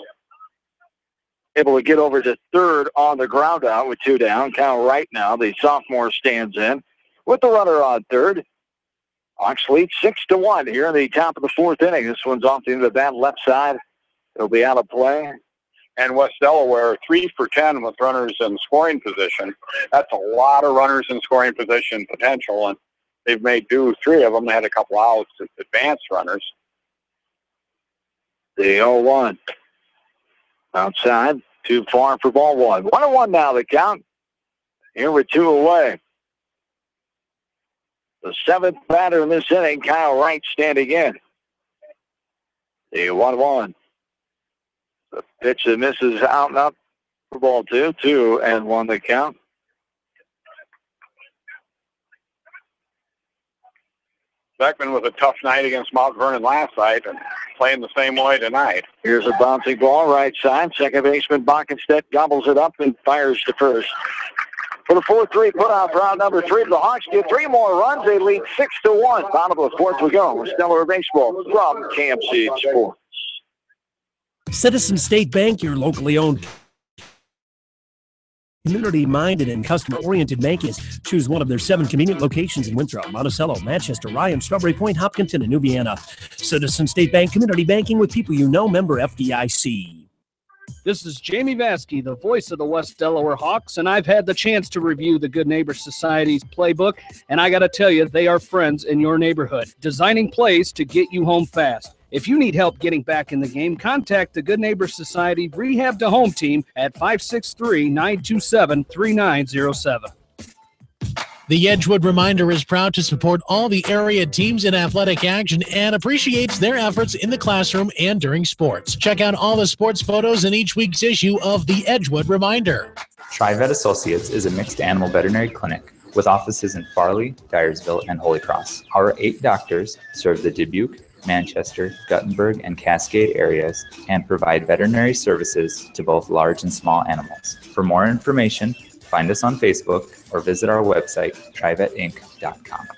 S2: Able to get over to third on the ground out with 2 down. Kyle Wright now, the sophomore, stands in with the runner on third. Hawks lead 6-1 here in the top of the 4th inning. This one's off the end of that left side. It'll be out of play.
S3: And West Delaware 3 for 10 with runners in scoring position. That's a lot of runners in scoring position potential, and they've made 3 of them. They had a couple outs as advanced runners.
S2: The 0-1. Outside, too far for ball 1. 1-1 now the count. Here with 2 away. The 7th batter in this inning, Kyle Wright, standing in. The 1-1. The pitch that misses out and up for ball 2. 2-1 the count.
S3: Beckman with a tough night against Mount Vernon last night and playing the same way tonight.
S2: Here's a bouncing ball right side. Second baseman Bockenstedt gobbles it up and fires to first. For the 4-3 putout for round number 3, the Hawks get 3 more runs. They lead 6-1. Bottom of the 4th we go. With Delaware Baseball from KMC Sports.
S7: Citizen State Bank, your locally owned, community-minded and customer-oriented bank is. Choose one of their 7 convenient locations in Winthrop, Monticello, Manchester, Ryan, Strawberry Point, Hopkinton, and Nubiana. Citizen State Bank, community banking with people you know, member FDIC.
S14: This is Jamie Vasky, the voice of the West Delaware Hawks, and I've had the chance to review the Good Neighbor Society's playbook, and I got to tell you, they are friends in your neighborhood, designing plays to get you home fast. If you need help getting back in the game, contact the Good Neighbor Society Rehab to Home team at 563-927-3907.
S5: The Edgewood Reminder is proud to support all the area teams in athletic action and appreciates their efforts in the classroom and during sports. Check out all the sports photos in each week's issue of the Edgewood Reminder.
S18: TriVet Associates is a mixed animal veterinary clinic with offices in Farley, Dyersville, and Holy Cross. Our 8 doctors serve the Dubuque, Manchester, Guttenberg, and Cascade areas and provide veterinary services to both large and small animals. For more information, find us on Facebook or visit our website, trivetinc.com.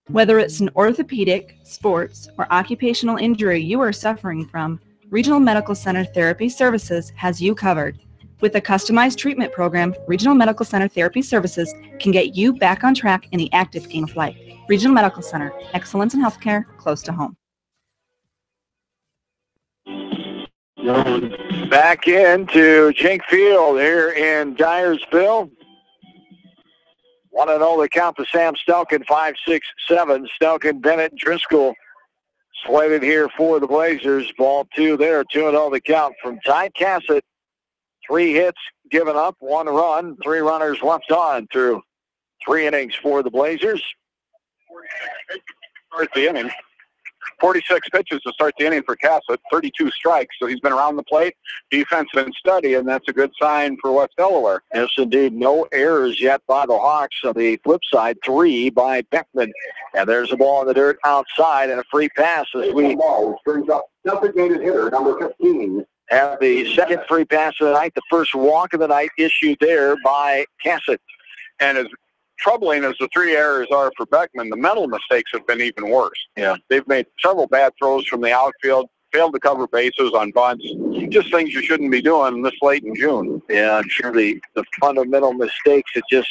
S17: Whether it's an orthopedic, sports, or occupational injury you are suffering from, Regional Medical Center Therapy Services has you covered. With a customized treatment program, Regional Medical Center Therapy Services can get you back on track in the active game of life. Regional Medical Center, excellence in healthcare close to home.
S2: Back into Jink Field here in Dyersville. 1-0 the count to Sam Stelkin, 5-6-7. Stelkin, Bennett, Driscoll slated here for the Blazers. Ball 2 there, 2-0 the count from Ty Cassett. 3 hits given up, 1 run, 3 runners left on through 3 innings for the Blazers.
S3: Start the inning. 46 pitches to start the inning for Cassett, 32 strikes, so he's been around the plate. Defense been steady, and that's a good sign for West Delaware.
S2: Yes, indeed. No errors yet by the Hawks. On the flip side, 3 by Beckman. And there's a ball in the dirt outside and a free pass as we
S4: brings up designated hitter number 15.
S2: Have the second free pass of the night, the first walk of the night issued there by Cassett.
S3: And as troubling as the 3 errors are for Beckman, the mental mistakes have been even worse.
S2: Yeah.
S3: They've made several bad throws from the outfield, failed to cover bases on bunts, just things you shouldn't be doing this late in June.
S2: Yeah, I'm sure the fundamental mistakes are just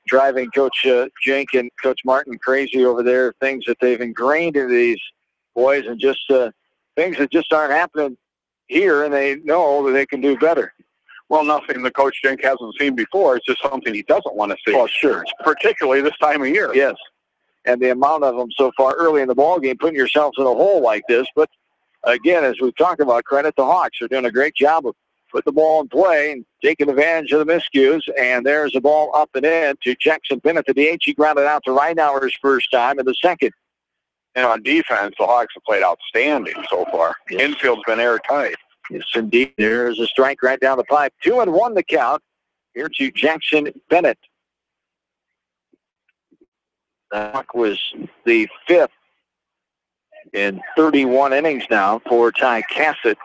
S2: driving Coach Jink and Coach Martin crazy over there, things that they've ingrained into these boys and just things that just aren't happening here, and they know that they can do better.
S3: Well, nothing the Coach Jink hasn't seen before. It's just something he doesn't want to see.
S2: Oh, sure.
S3: Particularly this time of year.
S2: Yes. And the amount of them so far early in the ballgame, putting yourselves in a hole like this. But, again, as we've talked about, credit the Hawks. They're doing a great job of putting the ball in play and taking advantage of the miscues. And there's a ball up and in to Jackson Bennett. The DH, he grounded out to Reinauer's first time in the second.
S3: And on defense, the Hawks have played outstanding so far.
S2: Yes.
S3: Infield's been airtight.
S2: Yes, indeed. There's a strike right down the pipe. 2-1 the count. Here to Jackson Bennett. That was the 5th in 31 innings now for Ty Cassett.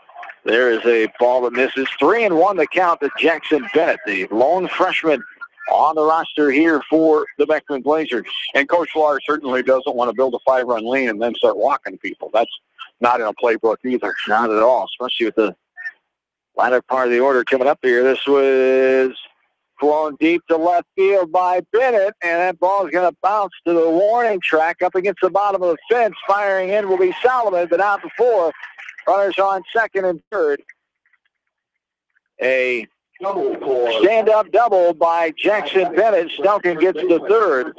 S2: There is a ball that misses. 3-1 the count to Jackson Bennett, the lone freshman on the roster here for the Beckman Blazers.
S3: And Coach Lahr certainly doesn't want to build a 5-run lead and then start walking people. That's not in a playbook either.
S2: Not at all, especially with the latter part of the order coming up here. This was thrown deep to left field by Bennett, and that ball is going to bounce to the warning track up against the bottom of the fence. Firing in will be Solomon, but out before. Runners on second and third. A stand-up double by Jackson Bennett. Stunken gets the third.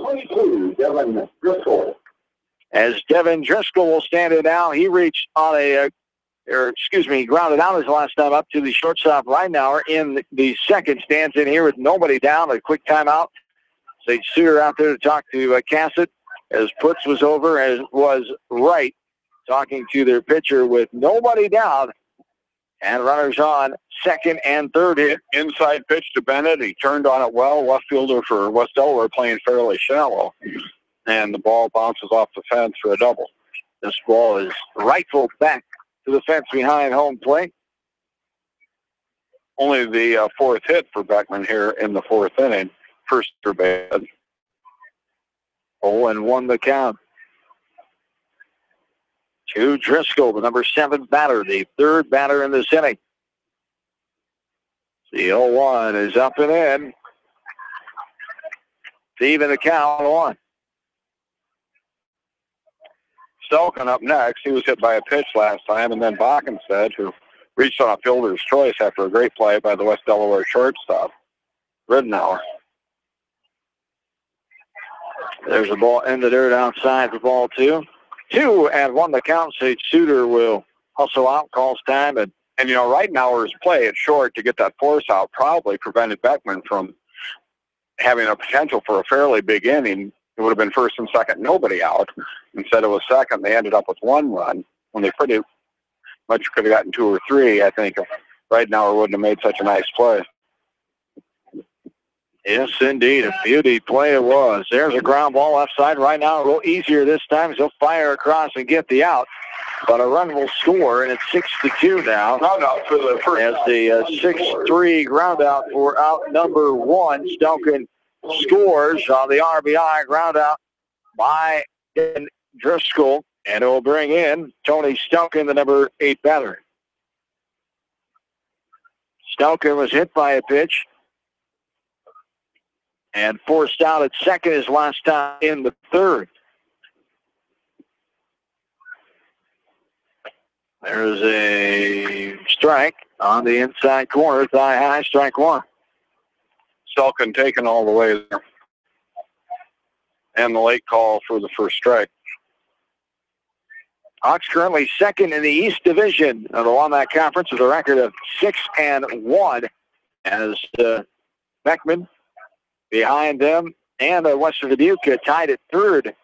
S2: As Devin Driscoll will stand it now. He reached on he grounded out his last time up to the shortstop Reinauer in the second. Stands in here with nobody down. A quick timeout. Sage Suter out there to talk to Cassett as Putz was over, as was Wright talking to their pitcher with nobody down. And runners on second and third.
S3: Hit inside pitch to Bennett. He turned on it well. Left fielder for West Delaware playing fairly shallow. And the ball bounces off the fence for a double.
S2: This ball is rifled back to the fence behind home plate.
S3: Only the fourth hit for Beckman here in the fourth inning. First for bad.
S2: 0-1 the count. To Driscoll, the number 7 batter, the third batter in this inning. The 0-1 is up and in. To even the count 1.
S3: Stelkin up next. He was hit by a pitch last time, and then Backenstead, who reached on a fielder's choice after a great play by the West Delaware shortstop, Ridenour.
S2: There's a ball in the dirt outside for ball 2. 2-1 the count. Sage Suter will hustle out, calls time, and
S3: you know, Ridenour's play at short to get that force out probably prevented Beckman from having a potential for a fairly big inning. It would have been first and second, nobody out. Instead it was second, they ended up with 1 run when they pretty much could have gotten 2 or 3, I think, if Ridenour wouldn't have made such a nice play.
S2: Yes, indeed. A beauty play it was. There's a ground ball left side right now. A little easier this time. He'll fire across and get the out. But a run will score, and it's 6-2 now.
S3: For the first.
S2: As the 6-3 ground out for out number 1. Stelkin scores on the RBI ground out by Driscoll. And it will bring in Tony Stelkin, the number 8 batter. Stelkin was hit by a pitch and forced out at second his last time in the third. There's a strike on the inside corner, thigh high, strike 1.
S3: Stelkin taken all the way there. And the late call for the first strike.
S2: Hawks currently second in the East Division of the Walnut Conference with a record of 6-1 as Beckman behind them and Western Dubuque tied at third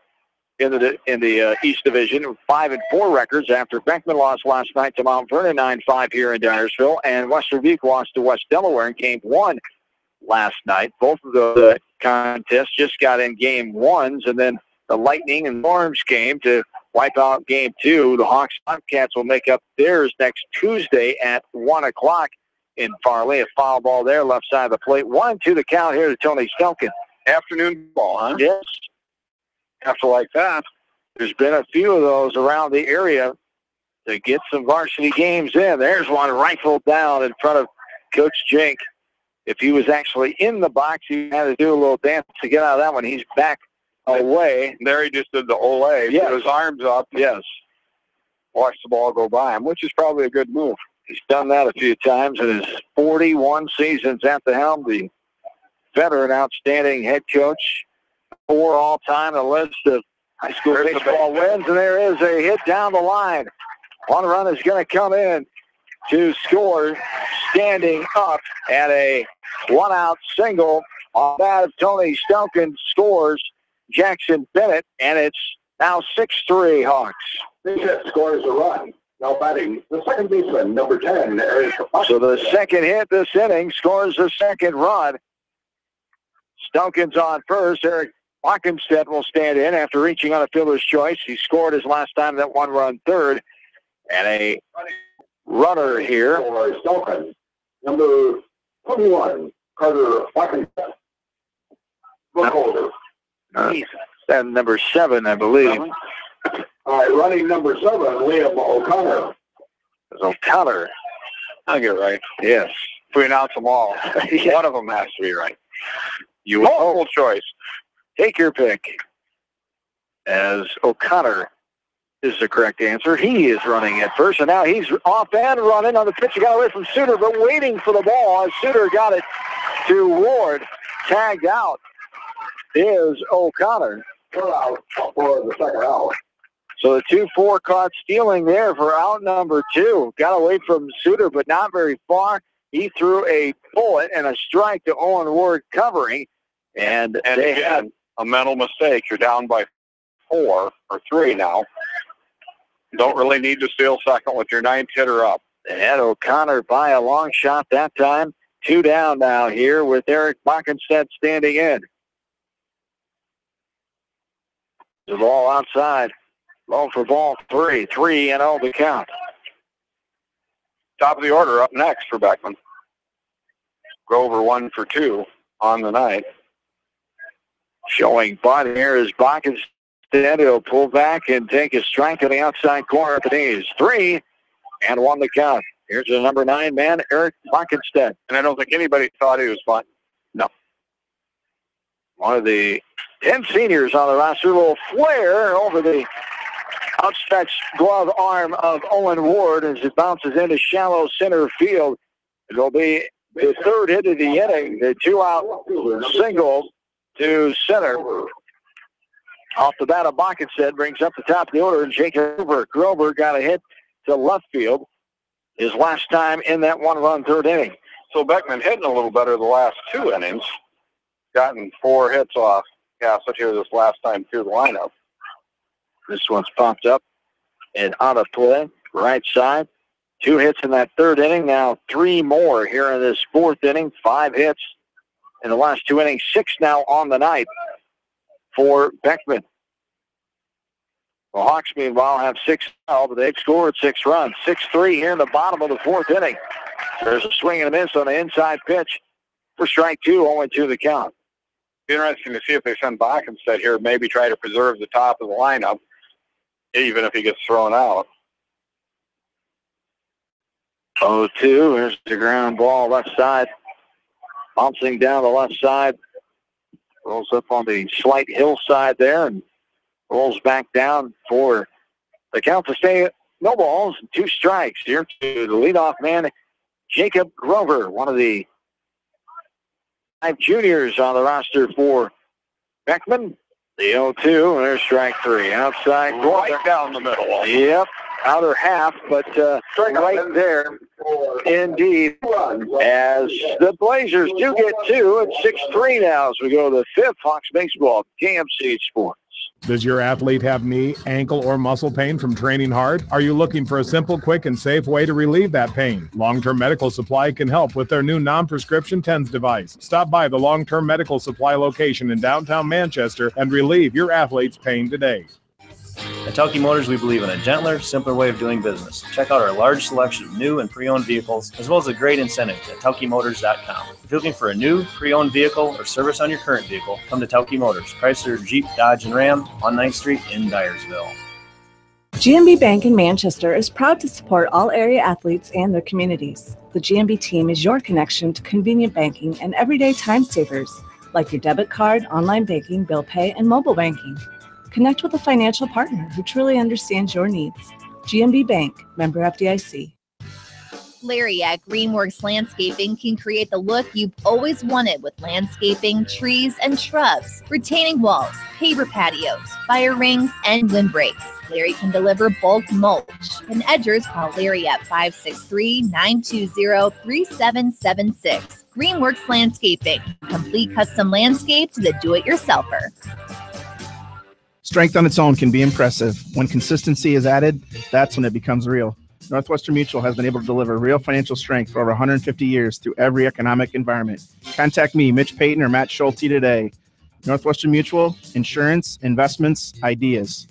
S2: in the East Division, 5-4 records after Beckman lost last night to Mount Vernon 9-5 here in Dyersville, and Western Dubuque lost to West Delaware in Game 1 last night. Both of the contests just got in Game 1s, and then the Lightning and Storms came to wipe out Game 2. The Hawks Bobcats will make up theirs next Tuesday at 1 o'clock in Farley. A foul ball there, left side of the plate. 1-2 the count here to Tony Stelkin.
S3: Afternoon ball, huh?
S2: Yes.
S3: After like that.
S2: There's been a few of those around the area to get some varsity games in. There's one rifled down in front of Coach Jink. If he was actually in the box, he had to do a little dance to get out of that one. He's back away.
S3: There he just did the ole.
S2: Yes.
S3: Put his arms up.
S2: Yes.
S3: Watch the ball go by him, which is probably a good move.
S2: He's done that a few times in his 41 seasons at the helm. The veteran outstanding head coach, 4 all-time, a list of high school baseball wins, and there is a hit down the line. One run is going to come in to score, standing up, and a one-out single on that of Tony Stelkin scores Jackson Bennett, and it's now 6-3 Hawks.
S4: This hit scores a run. Now batting the second baseman, number 10, Eric.
S2: So the second hit this inning scores the second run. Stelkin's on first. Eric Backenstedt will stand in after reaching on a fielder's choice. He scored his last time that 1-run third. And a runner here.
S4: For Stockton, number 21, Carter Wackenstead.
S2: And number 7, I believe.
S4: All right, running number 7, Liam O'Connor.
S2: O'Connor.
S3: I'll get it right.
S2: Yes.
S3: If we announce them all, one of them has to be right. Multiple choice.
S2: Take your pick. As O'Connor is the correct answer. He is running at first, and now he's off and running on the pitch. He got away from Suter, but waiting for the ball as Suter got it to Ward. Tagged out is O'Connor.
S4: We're out for the second out.
S2: So the 2-4 caught stealing there for out number 2. Got away from Suter, but not very far. He threw a bullet and a strike to Owen Ward covering. And they
S3: had a mental mistake. You're down by 4 or 3 now. Don't really need to steal second with your 9th hitter up.
S2: They had O'Connor by a long shot that time. 2 down now here with Eric Bockenstedt standing in. The ball outside. Ball for ball 3. 3-0 the count.
S3: Top of the order up next for Beckman. Grover 1 for 2 on the night.
S2: Showing bunt here is Bockenstedt. He'll pull back and take a strike to the outside corner at the knees. 3-1 the count. Here's the number 9 man, Eric Bockenstedt.
S3: And I don't think anybody thought he was fun.
S2: No. One of the 10 seniors on the roster. A little flare over the outstretched glove arm of Owen Ward as it bounces into shallow center field. It'll be the 3rd hit of the inning. The 2-out single to center. Off the bat of Bockenstedt brings up the top of the order, and Jacob Grover got a hit to left field his last time in that 1-run 3rd inning.
S3: So Beckman hitting a little better the last 2 innings. Gotten 4 hits off Cassett here this last time through the lineup.
S2: This one's popped up and out of play, right side. 2 hits in that 3rd inning, now 3 more here in this 4th inning. 5 hits in the last 2 innings, 6 now on the night for Beckman. The Hawks, meanwhile, have 6 now, but they've scored 6 runs. 6-3 here in the bottom of the 4th inning. There's a swing and a miss on the inside pitch for strike 2, only 2 the count.
S3: Interesting to see if they send Bockenstedt here, maybe try to preserve the top of the lineup, even if he gets thrown out.
S2: 0-2, here's the ground ball left side. Bouncing down the left side. Rolls up on the slight hillside there and rolls back down for the count to stay. No balls, 2 strikes here to the leadoff man, Jacob Grover, one of the 5 juniors on the roster for Beckman. The 0-2, and there's strike 3. Outside corner.
S3: Right down the middle.
S2: Yep, outer half, but right there, indeed, as the Blazers do get 2. It's 6-3 now as we go to the 5th Hawks baseball, KMC Sports.
S6: Does your athlete have knee, ankle, or muscle pain from training hard? Are you looking for a simple, quick, and safe way to relieve that pain? Long-Term Medical Supply can help with their new non-prescription TENS device. Stop by the Long-Term Medical Supply location in downtown Manchester and relieve your athlete's pain today.
S19: At Tauke Motors, we believe in a gentler, simpler way of doing business. Check out our large selection of new and pre-owned vehicles, as well as a great incentive at TaukeMotors.com. If you're looking for a new, pre-owned vehicle or service on your current vehicle, come to Tauke Motors, Chrysler, Jeep, Dodge, and Ram on 9th Street in Dyersville.
S20: GMB Bank in Manchester is proud to support all area athletes and their communities. The GMB team is your connection to convenient banking and everyday time savers, like your debit card, online banking, bill pay, and mobile banking. Connect with a financial partner who truly understands your needs. GMB Bank, member FDIC.
S11: Larry at Greenworks Landscaping can create the look you've always wanted with landscaping, trees, and shrubs, retaining walls, paver patios, fire rings, and windbreaks. Larry can deliver bulk mulch. And edgers, call Larry at 563-920-3776. Greenworks Landscaping, complete custom landscape to the do-it-yourselfer.
S21: Strength on its own can be impressive. When consistency is added, that's when it becomes real. Northwestern Mutual has been able to deliver real financial strength for over 150 years through every economic environment. Contact me, Mitch Payton, or Matt Schulte today. Northwestern Mutual, insurance, investments, ideas.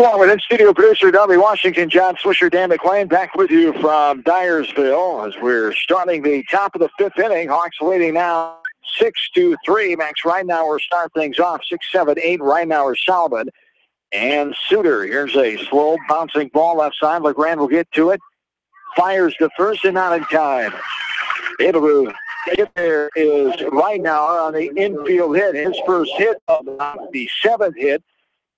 S2: Along with in-studio producer Darby Washington, John Swisher, Dan McLean, back with you from Dyersville as we're starting the top of the fifth inning. Hawks leading now 6-3. Max Reinauer start things off. 6-7-8. Reinauer, Solomon, and Suter. Here's a slow bouncing ball left side. LeGrand will get to it. Fires the first and not in time. Able to get there is Reinauer on the infield hit. His first hit of the seventh hit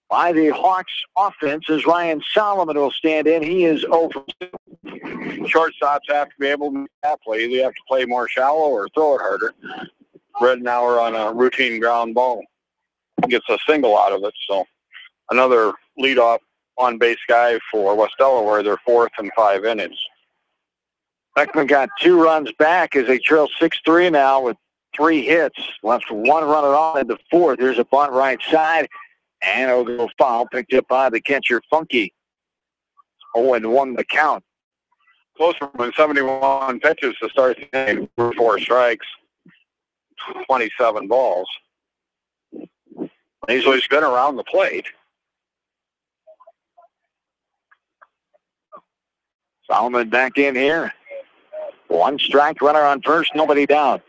S2: by the Hawks offense as Ryan Solomon will stand in. He is over.
S3: Shortstops have to be able to make that play. They have to play more shallow or throw it harder. Reinauer on a routine ground ball gets a single out of it. So another leadoff on-base guy for West Delaware, their fourth in 5 innings.
S2: Beckman got 2 runs back as they trail 6-3 now with 3 hits. Left 1 runner on in the fourth. There's a bunt right side. And it'll go foul, picked up by the catcher, Funky. 0-1 the count.
S3: Closer than 71 pitches to start the game. 4 strikes, 27 balls. He's always been around the plate.
S2: Solomon back in here. 1 strike, runner on first, nobody down.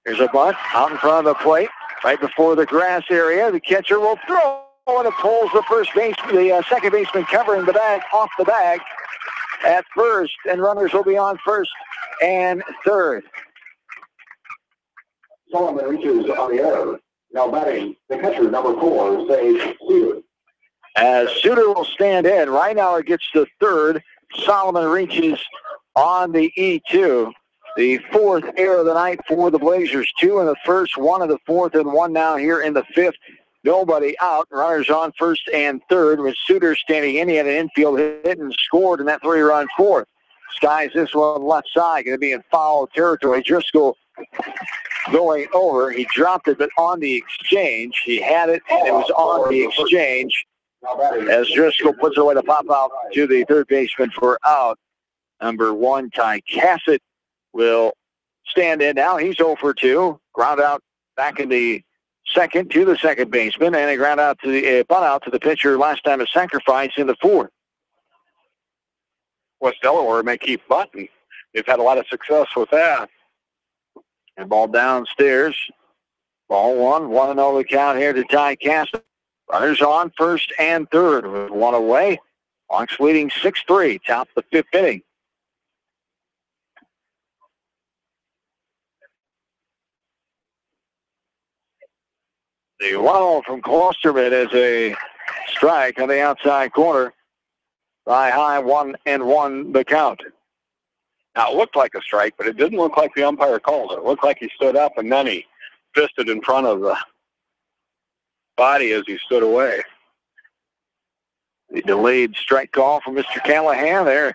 S2: Here's a bunt out in front of the plate. Right before the grass area, the catcher will throw, and it pulls the second baseman covering the bag off the bag at first, and runners will be on first and third.
S4: Solomon reaches on the error. Now batting, the catcher, number 4, Sage Suter.
S2: As Suter will stand in, Reinauer gets the third. Solomon reaches on the E2. The 4th error of the night for the Blazers. 2 in the first, 1 in the fourth, and 1 now here in the 5th. Nobody out. Runners on first and third with Suter standing in. He had an infield hit and scored in that 3-run fourth. Skies this one left side. Going to be in foul territory. Driscoll going over. He dropped it, but on the exchange. He had it, and it was on the exchange. As Driscoll puts it away to pop out to the third baseman for out. Number 1, Ty Cassett will stand in now. He's 0 for 2. Ground out back in the second to the second baseman, and a ground out to the bunt out to the pitcher. Last time a sacrifice in the 4th.
S3: West Delaware may keep bunting. They've had a lot of success with that.
S2: And ball downstairs. Ball 1-0 the count here to Ty Cassett. Runners on first and third with 1 away. Hawks leading 6-3. Top of the 5th inning. The 1-0 from Klosterman is a strike on the outside corner. By high, 1-1 the count.
S3: Now, it looked like a strike, but it didn't look like the umpire called it. It looked like he stood up, and then he fisted in front of the body as he stood away.
S2: The delayed strike call from Mr. Callahan there.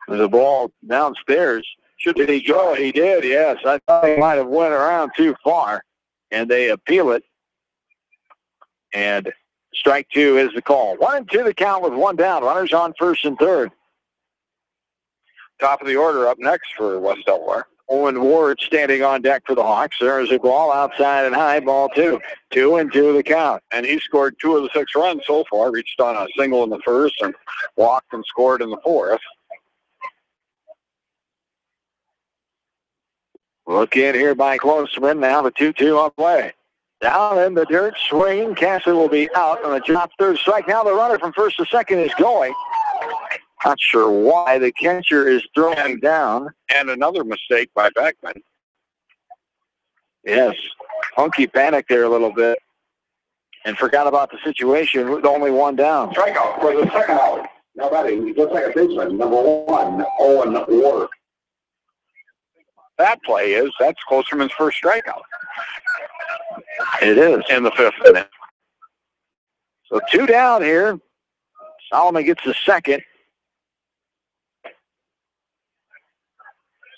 S2: There's a ball downstairs. Did he go? He did, yes. I thought he might have went around too far, and they appeal it. And strike 2 is the call. 1-2 the count with 1 down. Runners on first and third.
S3: Top of the order up next for West Delaware.
S2: Owen Ward standing on deck for the Hawks. There's a ball outside and high, ball 2. 2-2 the count.
S3: And he scored 2 of the 6 runs so far. Reached on a single in the first and walked and scored in the 4th.
S2: Look in here by Klosterman. Now the 2-2 on play. Down in the dirt, swing. Cassett will be out on the top third strike. Now the runner from first to second is going. Not sure why. The catcher is throwing down.
S3: And another mistake by Beckman.
S2: Yes. Funky panicked there a little bit and forgot about the situation with only 1 down.
S4: Strikeout for the second out. Now batting, the second baseman, number 1, Owen Ward.
S3: That play that's Klosterman's first strikeout.
S2: It is.
S3: In the 5th inning.
S2: So 2 down here. Solomon gets the second.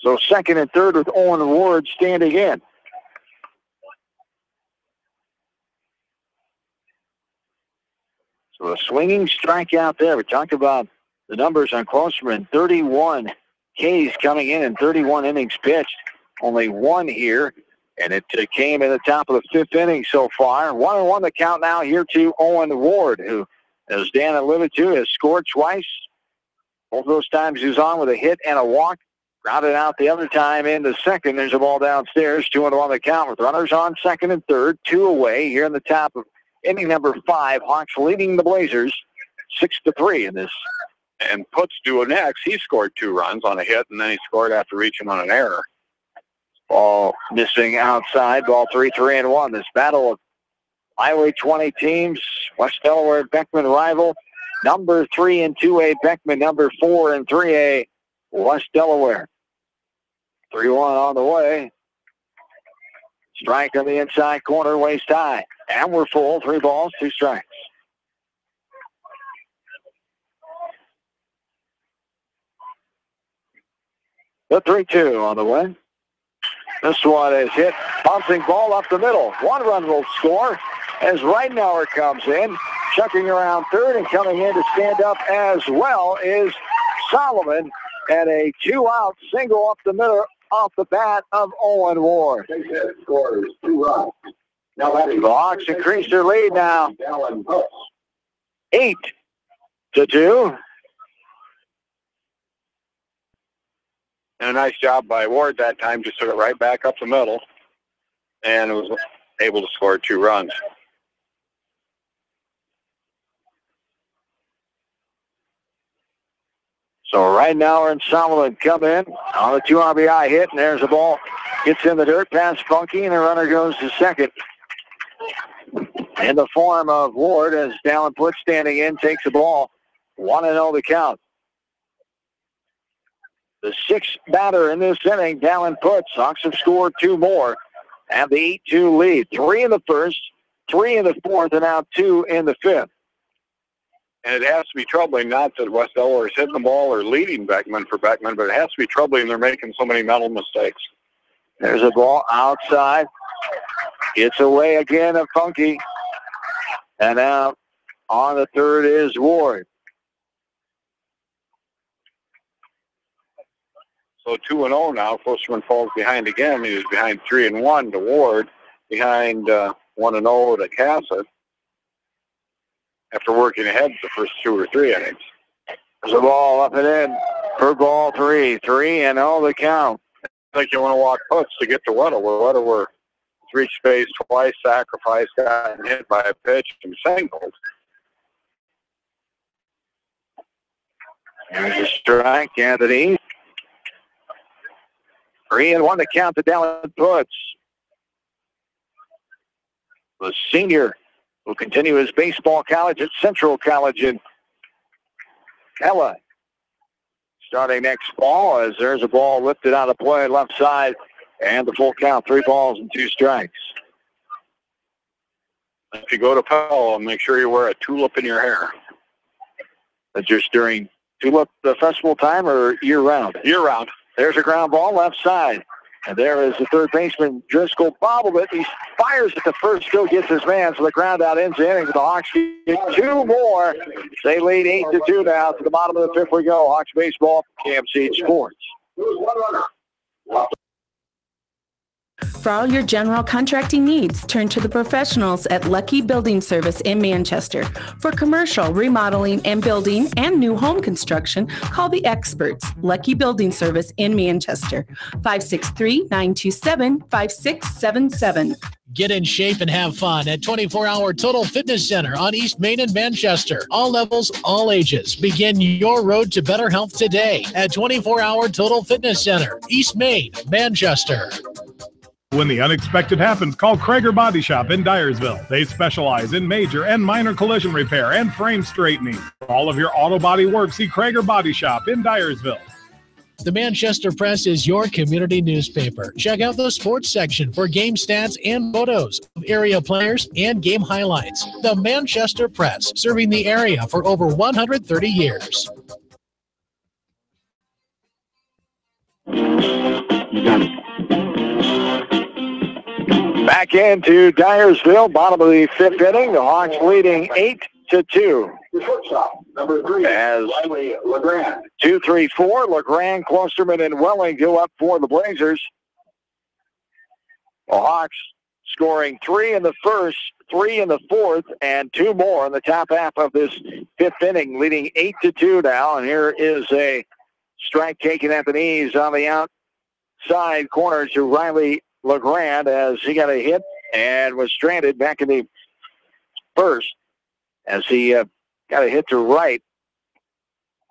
S2: So second and third with Owen Ward standing in. So a swinging strikeout there. We talked about the numbers on Klosterman. 31 Ks coming in 31 innings pitched. Only 1 here. And it came in the top of the fifth inning so far. 1-1 the count now here to Owen Ward, who, as Dan alluded to, has scored twice. Both those times he was on with a hit and a walk. Grounded out the other time into second. There's a ball downstairs. 2-1 the count with runners on second and third. 2 away here in the top of inning number 5. Hawks leading the Blazers 6-3 in this.
S3: And Putz due next. He scored 2 runs on a hit, and then he scored after reaching on an error.
S2: Ball missing outside. Ball 3-1. This battle of Highway 20 teams. West Delaware Beckman rival. Number 3 in 2A Beckman. Number 4 in 3A West Delaware. 3-1 on the way. Strike on the inside corner, waist high. And we're full. 3 balls, 2 strikes. The 3-2 on the way. This one is hit. Bouncing ball up the middle. 1 run will score as Reidenauer comes in. Chucking around third and coming in to stand up as well is Solomon. And a 2-out single up the middle off the bat of Owen Ward.
S4: Scores 2 runs. Now
S2: The Hawks increase their lead now. 8-2.
S3: And a nice job by Ward that time. Just took it right back up the middle and was able to score 2 runs.
S2: So Reidenauer and Solomon come in on the 2 RBI hit, and there's the ball. Gets in the dirt, past Funky, and the runner goes to second. In the form of Ward, as Dallin Putz standing in, takes the ball. 1-0 the count. The 6th batter in this inning, Dallin Putz. Hawks have scored 2 more. Have the 8-2 lead. 3 in the first, 3 in the fourth, and now 2 in the fifth.
S3: And it has to be troubling, not that West Delaware is hitting the ball or leading Beckman for Beckman, but it has to be troubling they're making so many mental mistakes.
S2: There's a ball outside. It's away again of Funky. And out on the third is Ward.
S3: So 2-0 now. Klosterman falls behind again. He was behind 3-1 to Ward, behind 1-0 to Cassett, after working ahead the first 2 or 3 innings.
S2: There's a ball up and in for ball 3. 3-0 the count.
S3: I think you want to walk Putz to get to Weddle. Weddle reached base twice, sacrificed, got hit by a pitch, and singled.
S2: There's a strike, Anthony. 3-1 to count to Dallin Putz. The senior will continue his baseball college at Central College in Ella. Starting next ball as there's a ball lifted out of play left side and the full count, 3 balls and 2 strikes.
S3: If you go to Pell, make sure you wear a tulip in your hair.
S2: That's just during tulip festival time or year-round?
S3: Year-round.
S2: There's a ground ball left side. And there is the third baseman, Driscoll, bobbled it. He fires at the first, still gets his man, so the ground out ends the inning. The Hawks get 2 more. They lead 8-2 now. To the bottom of the 5th we go. Hawks baseball, KMC Sports.
S1: For all your general contracting needs, turn to the professionals at Lucky Building Service in Manchester. For commercial, remodeling, and building and new home construction, call the experts, Lucky Building Service in Manchester, 563-927-5677.
S5: Get in shape and have fun at 24-Hour Total Fitness Center on East Main in Manchester. All levels, all ages. Begin your road to better health today at 24-Hour Total Fitness Center, East Main, Manchester.
S6: When the unexpected happens, call Krager Body Shop in Dyersville. They specialize in major and minor collision repair and frame straightening. For all of your auto body work, see Krager Body Shop in Dyersville.
S5: The Manchester Press is your community newspaper. Check out the sports section for game stats and photos of area players and game highlights. The Manchester Press, serving the area for over 130 years.
S2: Back into Dyersville, bottom of the 5th inning. The Hawks leading 8-2.
S4: Number 3,
S2: as
S4: LeGrand.
S2: 2-3-4, LeGrand, Klosterman, and Welling go up for the Blazers. The Hawks scoring 3 in the first, 3 in the fourth, and 2 more in the top half of this 5th inning, leading 8-2 now. And here is a strike taken at the knees on the outside corner to Riley LeGrand as he got a hit and was stranded back in the first as he got a hit to right.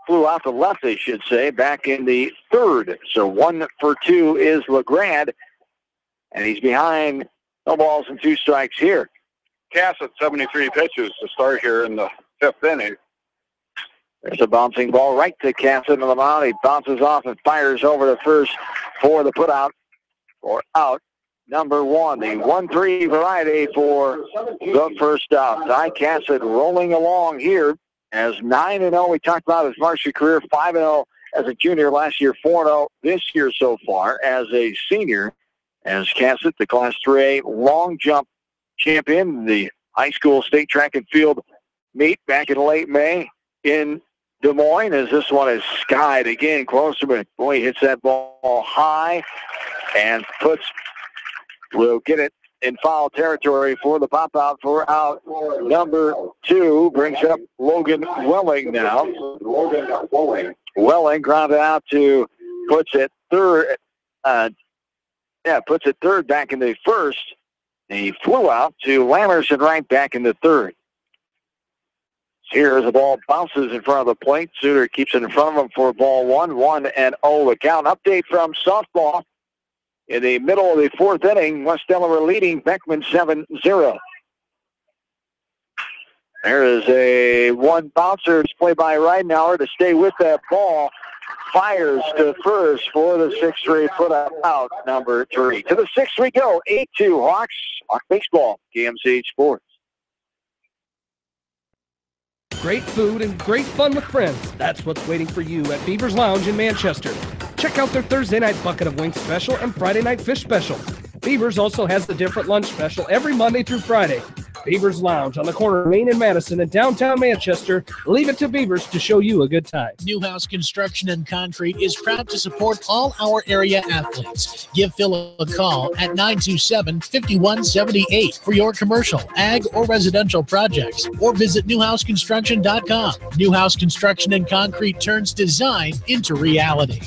S2: Flew out to left, they should say, back in the third. So 1 for 2 is LeGrand, and he's behind no balls and 2 strikes here.
S3: Cassett, 73 pitches to start here in the 5th inning.
S2: There's a bouncing ball right to Cassett on the mound. He bounces off and fires over to first for the putout or out number 1. The 1-3 variety for the first out. Ty Cassett rolling along here as 9-0. We talked about his varsity career, 5-0 as a junior last year, 4-0 this year so far as a senior. As Cassett, the Class 3A long jump champion, the high school state track and field meet back in late May in Des Moines, as this one is skied again closer, but boy, he hits that ball high and will get it in foul territory for the pop out for out number 2. Brings up Logan Welling now. Welling grounded out to puts it third back in the first. He flew out to Lamerson right back in the third. Here as the ball bounces in front of the plate. Suter keeps it in front of him for ball 1. 1-0 the count. Update from softball. In the middle of the 4th inning, West Delaware leading Beckman 7-0. There is a one bouncer displayed by Ridenauer to stay with that ball. Fires to first for the 6-3 put out number 3. To the 6th we go. 8-2 Hawks. Hawk baseball. KMCH Sports.
S14: Great food and great fun with friends. That's what's waiting for you at Beaver's Lounge in Manchester. Check out their Thursday night bucket of wings special and Friday night fish special. Beaver's also has the different lunch special every Monday through Friday. Beaver's Lounge on the corner of Main and Madison in downtown Manchester. Leave it to Beaver's to show you a good time.
S5: Newhouse Construction and Concrete is proud to support all our area athletes. Give Phil a call at 927-5178 for your commercial, ag, or residential projects, or visit newhouseconstruction.com. Newhouse Construction and Concrete turns design into reality.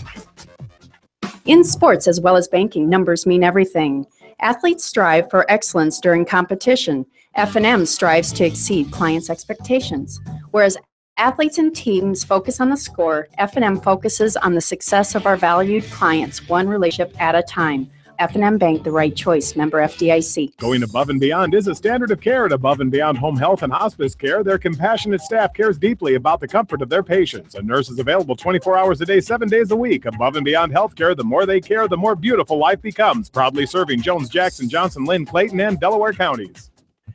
S8: In sports as well as banking, numbers mean everything. Athletes strive for excellence during competition. F&M strives to exceed clients' expectations. Whereas athletes and teams focus on the score, F&M focuses on the success of our valued clients, one relationship at a time. F&M Bank, the right choice. Member FDIC.
S6: Going above and beyond is a standard of care at Above and Beyond Home Health and Hospice Care. Their compassionate staff cares deeply about the comfort of their patients. A nurse is available 24 hours a day, 7 days a week. Above and Beyond Healthcare, the more they care, the more beautiful life becomes. Proudly serving Jones, Jackson, Johnson, Lynn, Clayton, and Delaware counties.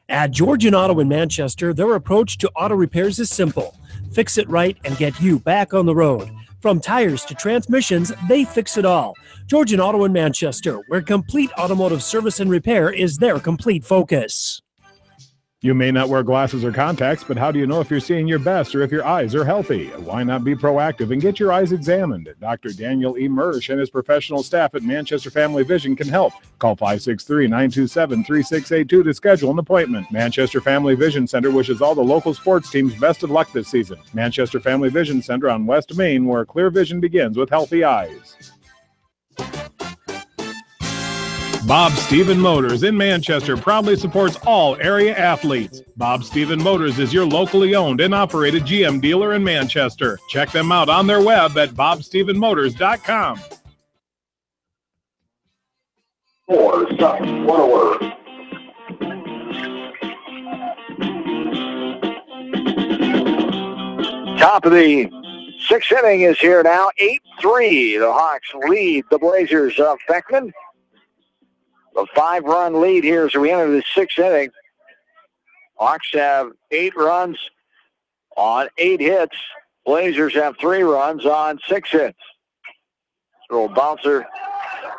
S7: At Georgian Auto in Manchester, their approach to auto repairs is simple. Fix it right and get you back on the road. From tires to transmissions, they fix it all. Georgian Auto in Manchester, where complete automotive service and repair is their complete focus.
S6: You may not wear glasses or contacts, but how do you know if you're seeing your best or if your eyes are healthy? Why not be proactive and get your eyes examined? Dr. Daniel E. Mersch and his professional staff at Manchester Family Vision can help. Call 563-927-3682 to schedule an appointment. Manchester Family Vision Center wishes all the local sports teams best of luck this season. Manchester Family Vision Center on West Main, where clear vision begins with healthy eyes. Bob Stephen Motors in Manchester proudly supports all area athletes. Bob Stephen Motors is your locally owned and operated GM dealer in Manchester. Check them out on their web at bobstephenmotors.com.
S2: Top of the 6th inning is here now. 8-3. The Hawks lead the Blazers of Beckman. A 5-run lead here as we enter the 6th inning. Hawks have 8 runs on 8 hits. Blazers have 3 runs on 6 hits. Little bouncer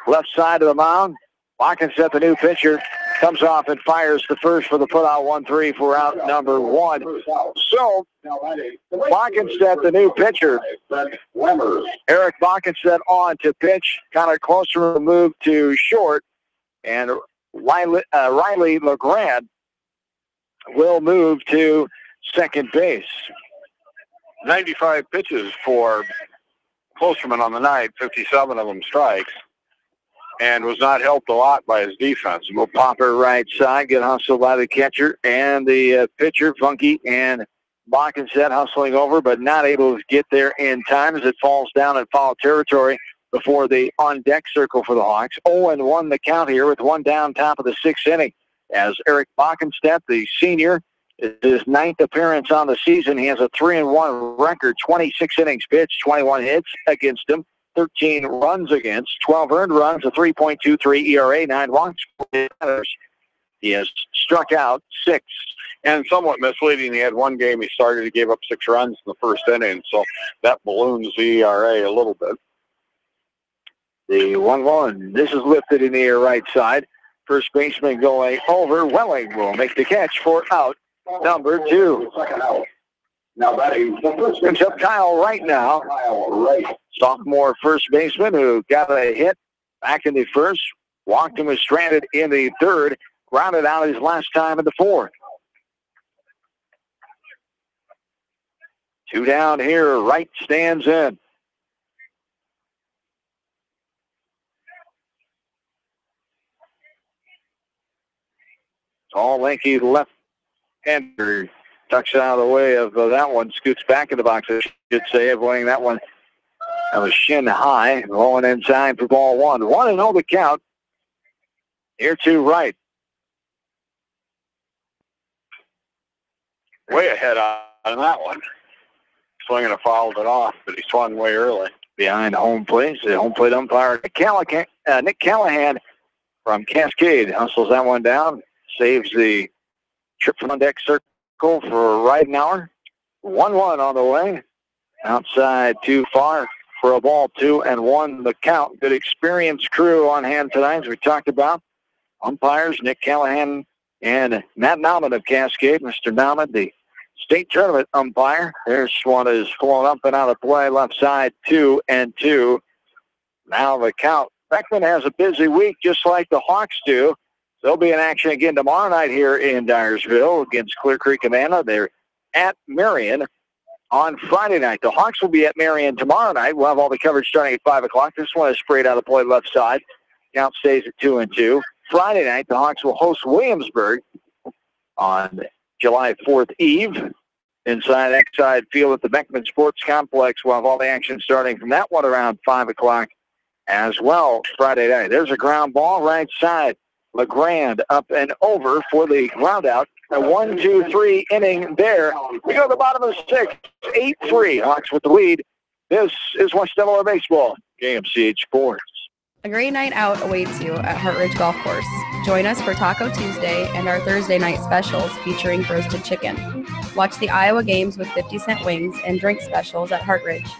S2: left side of the mound. Watkins at the new pitcher. Comes off and fires the first for the putout. 1-3 for out number 1. So, Bockenstedt, the new pitcher. Eric Bockenstedt on to pitch. Kind of closer to move to short. And Riley LeGrand will move to second base.
S3: 95 pitches for Klosterman on the night, 57 of them strikes, and was not helped a lot by his defense.
S2: Will Popper right side, get hustled by the catcher and the pitcher, Funky, and Bockenstedt hustling over, but not able to get there in time as it falls down in foul territory before the on-deck circle for the Hawks. 0-1 the count here with one down top of the sixth inning as Eric Bockenstedt, the senior, is his ninth appearance on the season. He has a 3-1 record, 26 innings pitched, 21 hits against him, 13 runs against, 12 earned runs, a 3.23 ERA, 9 walks. He has struck out 6.
S3: And somewhat misleading, he had one game he started, he gave up 6 runs in the first inning, so that balloons the ERA a little bit.
S2: The 1-1, this is lifted in the air right side. First baseman going over. Welling will make the catch for out number 2.
S4: Now batting the first
S2: Brings up Kyle Wright now. Sophomore first baseman who got a hit back in the first. Walked and was stranded in the third. Grounded out his last time in the fourth. 2 down here. Wright stands in. Tall, lanky left-hander tucks it out of the way of that one. Scoots back in the box, I should say, avoiding that one. That was shin high. Rolling inside for ball 1. 1-0 the count. Here to Wright.
S3: Way ahead on that one. Swinging and fouled it off, but he swung way early.
S2: Behind home plate, the home plate umpire, Nick Callahan from Cascade hustles that one down. Saves the trip from on deck circle for Ridenauer. 1-1 on the way. Outside too far for a ball. 2-1 the count. Good experienced crew on hand tonight, as we talked about. Umpires, Nick Callahan and Matt Nauman of Cascade. Mr. Nauman, the state tournament umpire. There's one is flown up and out of play. Left side, 2-2. Now the count. Beckman has a busy week, just like the Hawks do. They'll be in action again tomorrow night here in Dyersville against Clear Creek Amana. They're at Marion on Friday night. The Hawks will be at Marion tomorrow night. We'll have all the coverage starting at 5 o'clock. This one is sprayed out of play left side. Count stays at 2-2. Friday night, the Hawks will host Williamsburg on July 4th Eve inside Exide Field at the Beckman Sports Complex. We'll have all the action starting from that one around 5 o'clock as well Friday night. There's a ground ball right side. LeGrand up and over for the ground out. A 1-2-3 inning there. We go to the bottom of the 6th. 8-3. Hawks with the lead. This is West Delaware Baseball. KMCH Sports.
S9: A great night out awaits you at Hartridge Golf Course. Join us for Taco Tuesday and our Thursday night specials featuring roasted chicken. Watch the Iowa games with 50-cent wings and drink specials at Hartridge,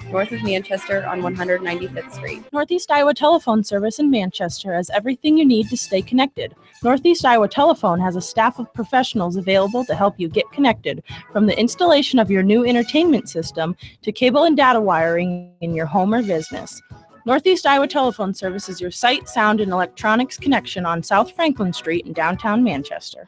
S9: north of Manchester on 195th Street.
S10: Northeast Iowa Telephone Service in Manchester has everything you need to stay connected. Northeast Iowa Telephone has a staff of professionals available to help you get connected, from the installation of your new entertainment system to cable and data wiring in your home or business. Northeast Iowa Telephone Service is your sight, sound, and electronics connection on South Franklin Street in downtown Manchester.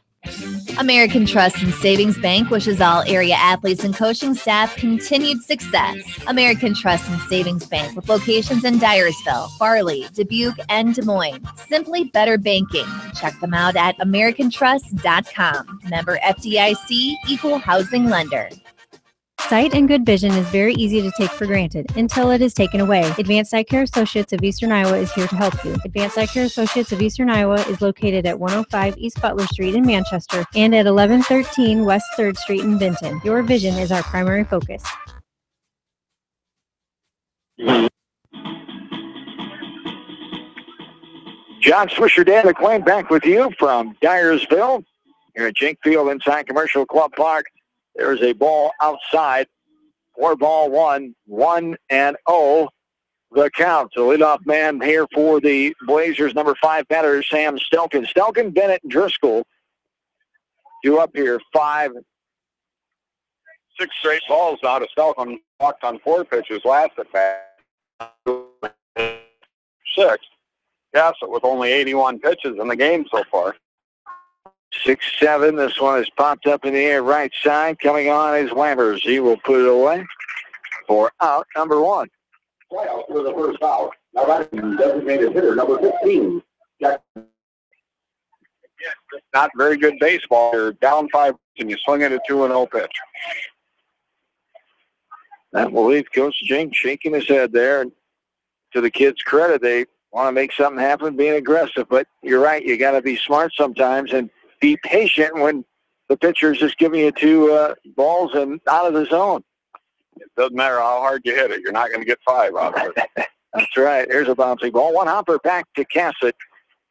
S11: American Trust and Savings Bank wishes all area athletes and coaching staff continued success. American Trust and Savings Bank with locations in Dyersville, Farley, Dubuque, and Des Moines. Simply better banking. Check them out at americantrust.com. Member FDIC, equal housing lender.
S12: Sight and good vision is very easy to take for granted until it is taken away. Advanced Eye Care Associates of Eastern Iowa is here to help you. Advanced Eye Care Associates of Eastern Iowa is located at 105 East Butler Street in Manchester and at 1113 West 3rd Street in Benton. Your vision is our primary focus.
S2: John Swisher, Dan McClain back with you from Dyersville here at Jink Field inside Commercial Club Park. There's a ball outside. 4-1, 1-0 the count. The leadoff man here for the Blazers, number 5 batter, Sam Stelkin. Stelkin, Bennett, and Driscoll. 2 up here, 5.
S3: 6 straight balls out of Stelkin. Walked on 4 pitches last at bat. 6. Cassett with only 81 pitches in the game so far.
S2: 6-7. This one is popped up in the air right side. Coming on is Lammers. He will put it away for out number 1.
S4: Playoff for the first out. Now that's designated hitter number 15. Jack.
S3: Not very good baseball. You're down 5 and you swing at a 2-0 pitch.
S2: That will leave Coach Jink shaking his head there. To the kids' credit, they want to make something happen, being aggressive. But you're right, you got to be smart sometimes and be patient when the pitcher's just giving you 2 balls and out of the zone.
S3: It doesn't matter how hard you hit it. You're not going to get 5 out of it.
S2: That's right. There's a bouncing ball. One hopper back to Cassett,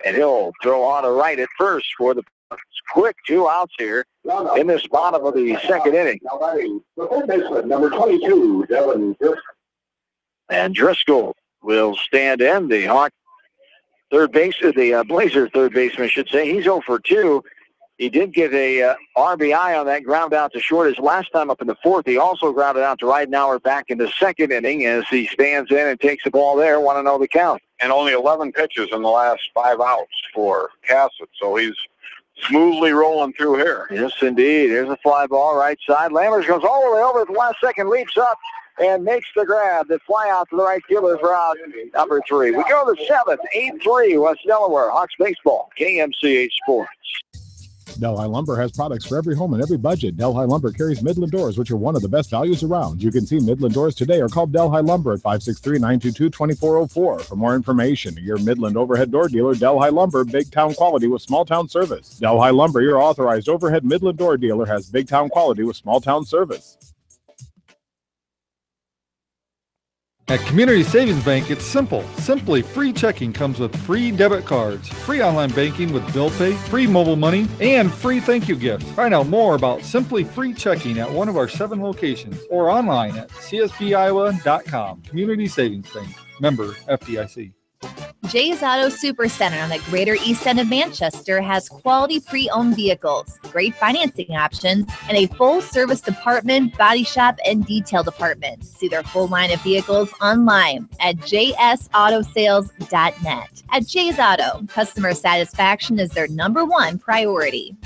S2: and he'll throw on to right at first for the quick 2 outs here in this bottom of the second inning.
S4: Now batting the third baseman, number 22, Devin Driscoll.
S2: And Driscoll will stand in. The Hawk third base, the Blazer third baseman, should say. He's 0 for 2. He did get a RBI on that ground out to short his last time up in the 4th. He also grounded out to right. Now we're back in the second inning as he stands in and takes the ball there. Want to know the count.
S3: And only 11 pitches in the last 5 outs for Cassett, so he's smoothly rolling through here.
S2: Yes, indeed. There's a fly ball right side. Lammers goes all the way over at the last second, leaps up, and makes the grab. The fly out to the right fielder for out number 3. We go to the 7th, 8-3, West Delaware. Hawks baseball, KMCH Sports.
S13: Delhi Lumber has products for every home and every budget. Delhi Lumber carries Midland doors, which are one of the best values around. You can see Midland doors today or call Delhi Lumber at 563-922-2404. For more information, your Midland overhead door dealer, Delhi Lumber, big town quality with small town service. Delhi Lumber, your authorized overhead Midland door dealer, has big town quality with small town service.
S22: At Community Savings Bank, it's simple. Simply free checking comes with free debit cards, free online banking with bill pay, free mobile money, and free thank you gifts. Find out more about Simply Free Checking at one of our 7 locations or online at csbiowa.com. Community Savings Bank. Member FDIC.
S11: Jay's Auto Supercenter on the Greater East End of Manchester has quality pre-owned vehicles, great financing options, and a full-service department, body shop, and detail department. See their full line of vehicles online at jsautosales.net. At Jay's Auto, customer satisfaction is their #1 priority.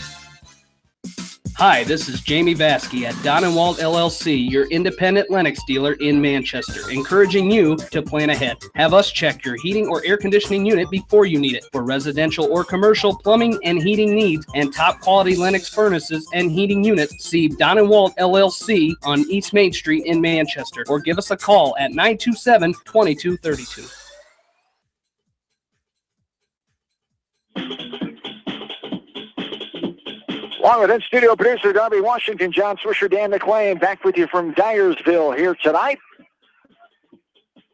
S14: Hi, this is Jamie Vasky at Don & Walt LLC, your independent Lennox dealer in Manchester, encouraging you to plan ahead. Have us check your heating or air conditioning unit before you need it. For residential or commercial plumbing and heating needs and top quality Lennox furnaces and heating units, see Don & Walt LLC on East Main Street in Manchester, or give us a call at 927-2232.
S2: Along with in-studio producer Darby Washington, John Swisher, Dan McLean, back with you from Dyersville here tonight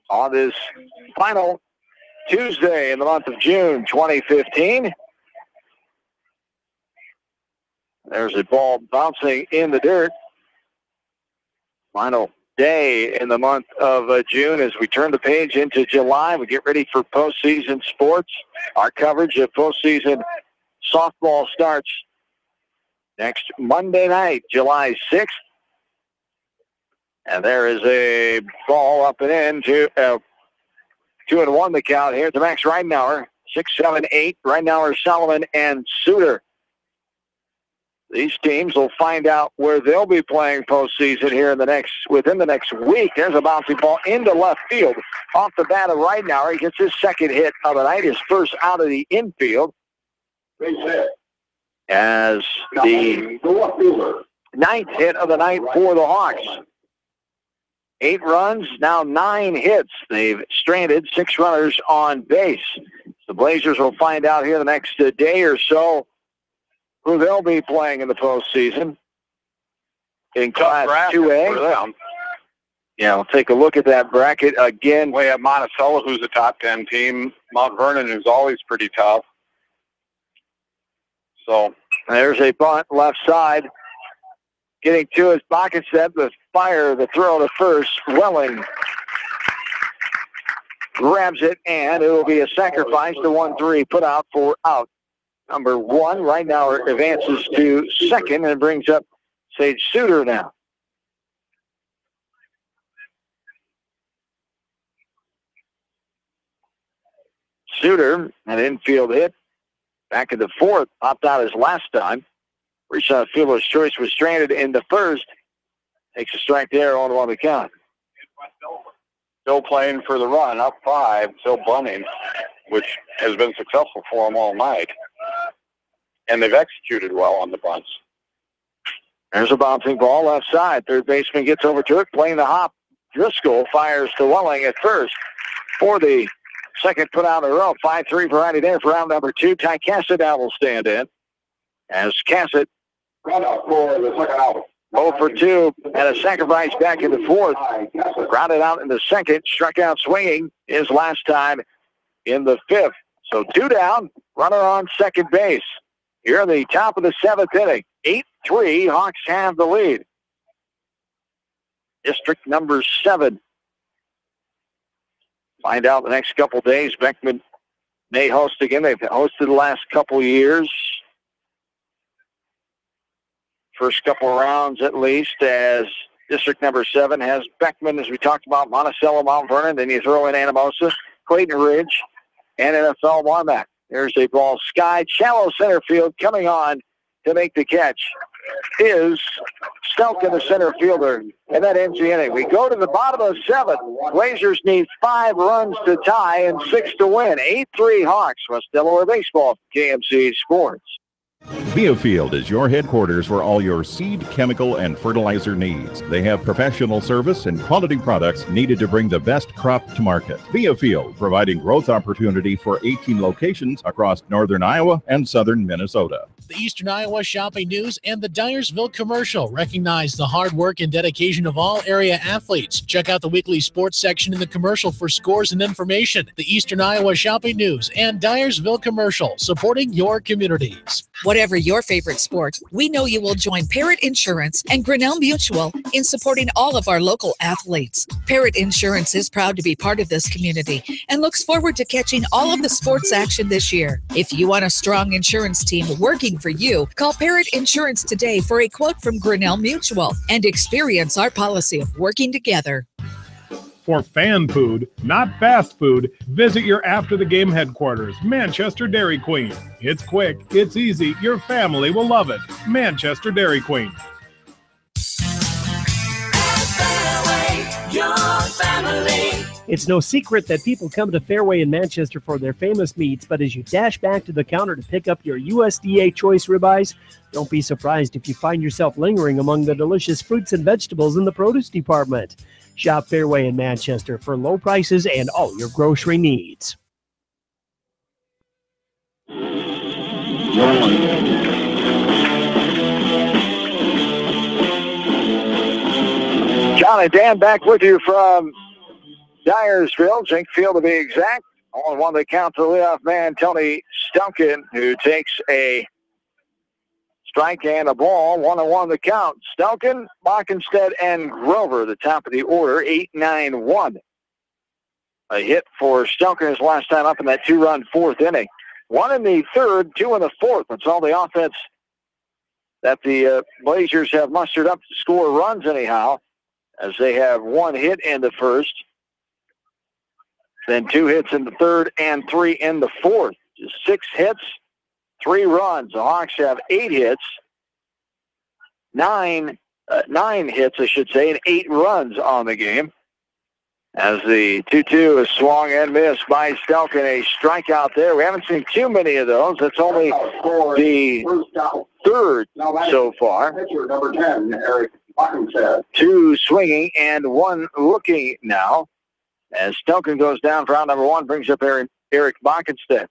S2: on this final Tuesday in the month of June 2015. There's a ball bouncing in the dirt. Final day in the month of June as we turn the page into July. We get ready for postseason sports. Our coverage of postseason softball starts next Monday night, July 6th. And there is a ball up and in to 2-1 the count here to Max Ridenour. 6, 7, 8. Ridenour, Solomon, and Suter. These teams will find out where they'll be playing postseason here within the next week. There's a bouncing ball into left field. Off the bat of Ridenour. He gets his second hit of the night, his first out of the infield.
S4: Base hit.
S2: As the 9th hit of the night for the Hawks. 8 runs, now 9 hits. They've stranded 6 runners on base. The Blazers will find out here the next day or so who they'll be playing in the postseason in Class 2A. Yeah, we'll take a look at that bracket again.
S3: We have Monticello, who's a top 10 team. Mount Vernon, who's always pretty tough. So
S2: there's a bunt left side. Getting to his pocket set, the fire, the throw to first. Welling grabs it, and it will be a sacrifice. The 1-3 put out for out. Number 1 right now advances to second and brings up Sage Suter now. Suter, an infield hit. Back in the fourth, popped out his last time. Reached out fielder's choice, was stranded in the first. Takes a strike there on 1 the count.
S3: Still playing for the run, up 5, still bunting, which has been successful for them all night. And they've executed well on the bunts.
S2: There's a bouncing ball left side. Third baseman gets over to it, playing the hop. Driscoll fires to Welling at first for the second put out in a row. 5-3 variety there for round number 2. Ty Cassett now will stand in. As Cassett
S4: Run out for the second out.
S2: 0 for 2 and a sacrifice back in the fourth. Grounded out in the second. Struck out swinging his last time in the fifth. So 2 down. Runner on second base. Here in the top of the 7th inning. 8-3. Hawks have the lead. District number 7. Find out the next couple days. Beckman may host again. They've hosted the last couple years. First couple rounds at least, as District number 7 has Beckman, as we talked about, Monticello, Mount Vernon. Then you throw in Anamosa, Clayton Ridge, and NFL Marmac. There's a ball skied, shallow center field. Coming on to make the catch is Stelkin, the center fielder, and that ends the inning. We go to the bottom of the 7th. Blazers need 5 runs to tie and 6 to win. 8-3 Hawks. West Delaware Baseball, KMC Sports.
S15: Viafield is your headquarters for all your seed, chemical, and fertilizer needs. They have professional service and quality products needed to bring the best crop to market. Viafield, providing growth opportunity for 18 locations across northern Iowa and southern Minnesota.
S5: The Eastern Iowa Shopping News and the Dyersville Commercial recognize the hard work and dedication of all area athletes. Check out the weekly sports section in the commercial for scores and information. The Eastern Iowa Shopping News and Dyersville Commercial, supporting your communities.
S16: Whatever your favorite sport, we know you will join Parrott Insurance and Grinnell Mutual in supporting all of our local athletes. Parrott Insurance is proud to be part of this community and looks forward to catching all of the sports action this year. If you want a strong insurance team working for you, call Parrott Insurance today for a quote from Grinnell Mutual and experience our policy of working together.
S6: For fan food, not fast food, visit your after-the-game headquarters, Manchester Dairy Queen. It's quick, it's easy, your family will love it. Manchester Dairy Queen.
S23: Your family.
S7: It's no secret that people come to Fairway in Manchester for their famous meats, but as you dash back to the counter to pick up your USDA choice ribeyes, don't be surprised if you find yourself lingering among the delicious fruits and vegetables in the produce department. Shop Fairway in Manchester for low prices and all your grocery needs.
S2: John and Dan back with you from Dyersville, Zink Field to be exact. On 1 the count to the leadoff man, Tony Stelkin, who takes a strike and a ball. 1-1 the count. Stelkin, Bockenstead, and Grover, the top of the order, 8-9-1. A hit for Stelkin his last time up in that 2-run 4th inning. 1 in the 3rd, 2 in the 4th. That's all the offense that the Blazers have mustered up to score runs anyhow, as they have 1 hit in the 1st, then 2 hits in the 3rd, and 3 in the 4th. Just 6 hits, 3 runs. The Hawks have 8 hits, 9 hits, I should say, and 8 runs on the game. As the 2-2 is swung and missed by Stelkin, a strikeout there. We haven't seen too many of those. That's only the 3rd so far.
S4: Pitcher number 10, Eric Bockenstead.
S2: 2 swinging and 1 looking now. As Stelkin goes down for round number 1, brings up Eric Bockenstead.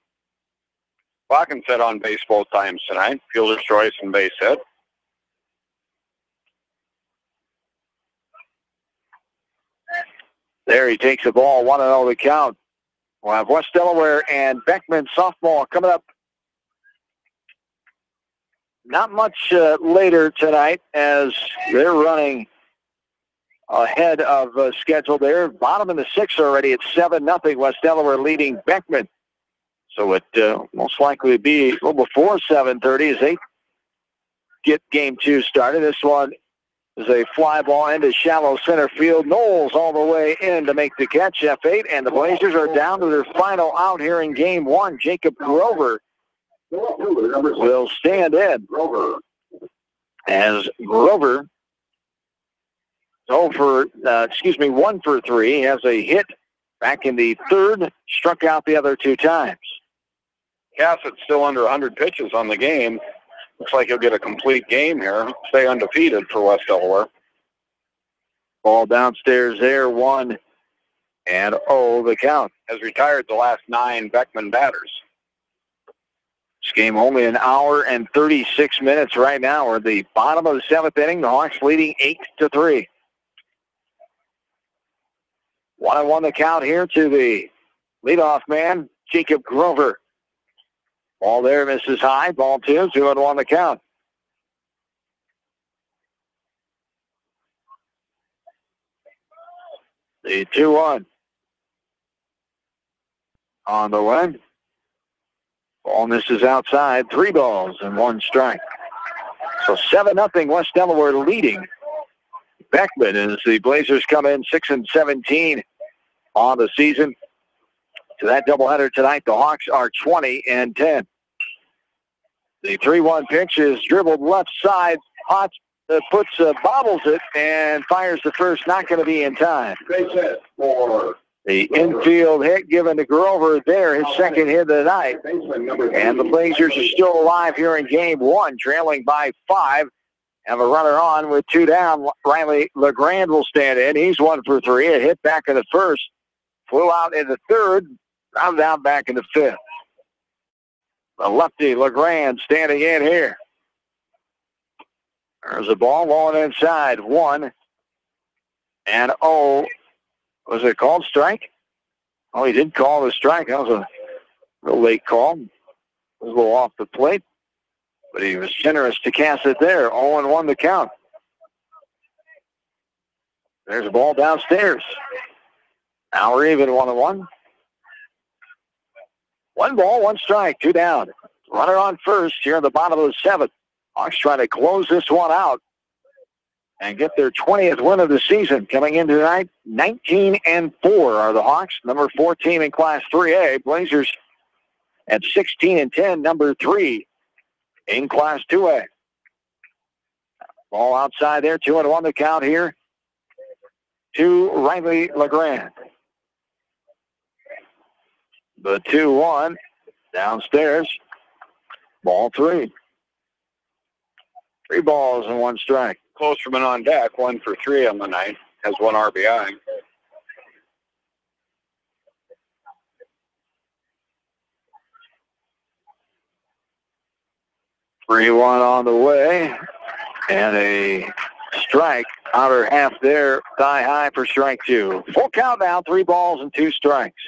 S3: Bockenstead on base both times tonight. Fielder's choice and base hit.
S2: There he takes the ball, 1-0 the count. We'll have West Delaware and Beckman softball coming up not much later tonight, as they're running ahead of schedule there. Bottom of the 6th already at 7-0. West Delaware leading Beckman. So it most likely be a little before 7:30 as they get game 2 started. This one There's a fly ball into shallow center field. Knowles all the way in to make the catch, F8, and the Blazers are down to their final out here in game one. Jacob Grover will stand in as Grover 1 for 3. He has a hit back in the third, struck out the other 2 times.
S3: Cassett's still under 100 pitches on the game. Looks like he'll get a complete game here. Stay undefeated for West Delaware.
S2: Ball downstairs there, 1-0 the count.
S3: Has retired the last 9 Beckman batters.
S2: This game only an hour and 36 minutes right now. We're at the bottom of the 7th inning. The Hawks leading 8-3. 1-1 the count here to the leadoff man, Jacob Grover. Ball there misses high. Ball 2, 2-1 the count. The 2-1 on the way. Ball misses outside. 3 balls and 1 strike. So 7-0 West Delaware leading Beckman as the Blazers come in 6-17 on the season. To that doubleheader tonight, the Hawks are 20-10. The 3-1 pitch is dribbled left side. Potts bobbles it and fires the first. Not going to be in time.
S4: Base hit for
S2: the infield hit given to Grover there, his second hit of the night. And the Blazers are still alive here in game one, trailing by 5. Have a runner on with 2 down. Riley LeGrand will stand in. He's 1 for 3. A hit back in the first. Flew out in the third. Rounded out back in the 5th. The lefty LeGrand standing in here. There's a ball rolling inside. 1-0. Was it called strike? Oh, he did call the strike. That was a real late call. It was a little off the plate. But he was generous to cast it there. 0-1 the count. There's a ball downstairs. Now we're even 1-1. 1 ball, 1 strike, 2 down. Runner on first here in the bottom of the 7th. Hawks trying to close this one out and get their 20th win of the season. Coming in tonight, 19-4 are the Hawks, number 4 team in Class 3A. Blazers at 16-10, number 3 in Class 2A. Ball outside there, 2-1 the count here to Riley LeGrand. The 2-1 downstairs. Ball 3. 3 balls and 1 strike.
S3: Klosterman on deck, 1 for 3 on the night. Has 1 RBI.
S2: Three-1 on the way. And a strike. Outer half there. Thigh high for strike 2. Full count now. 3 balls and 2 strikes.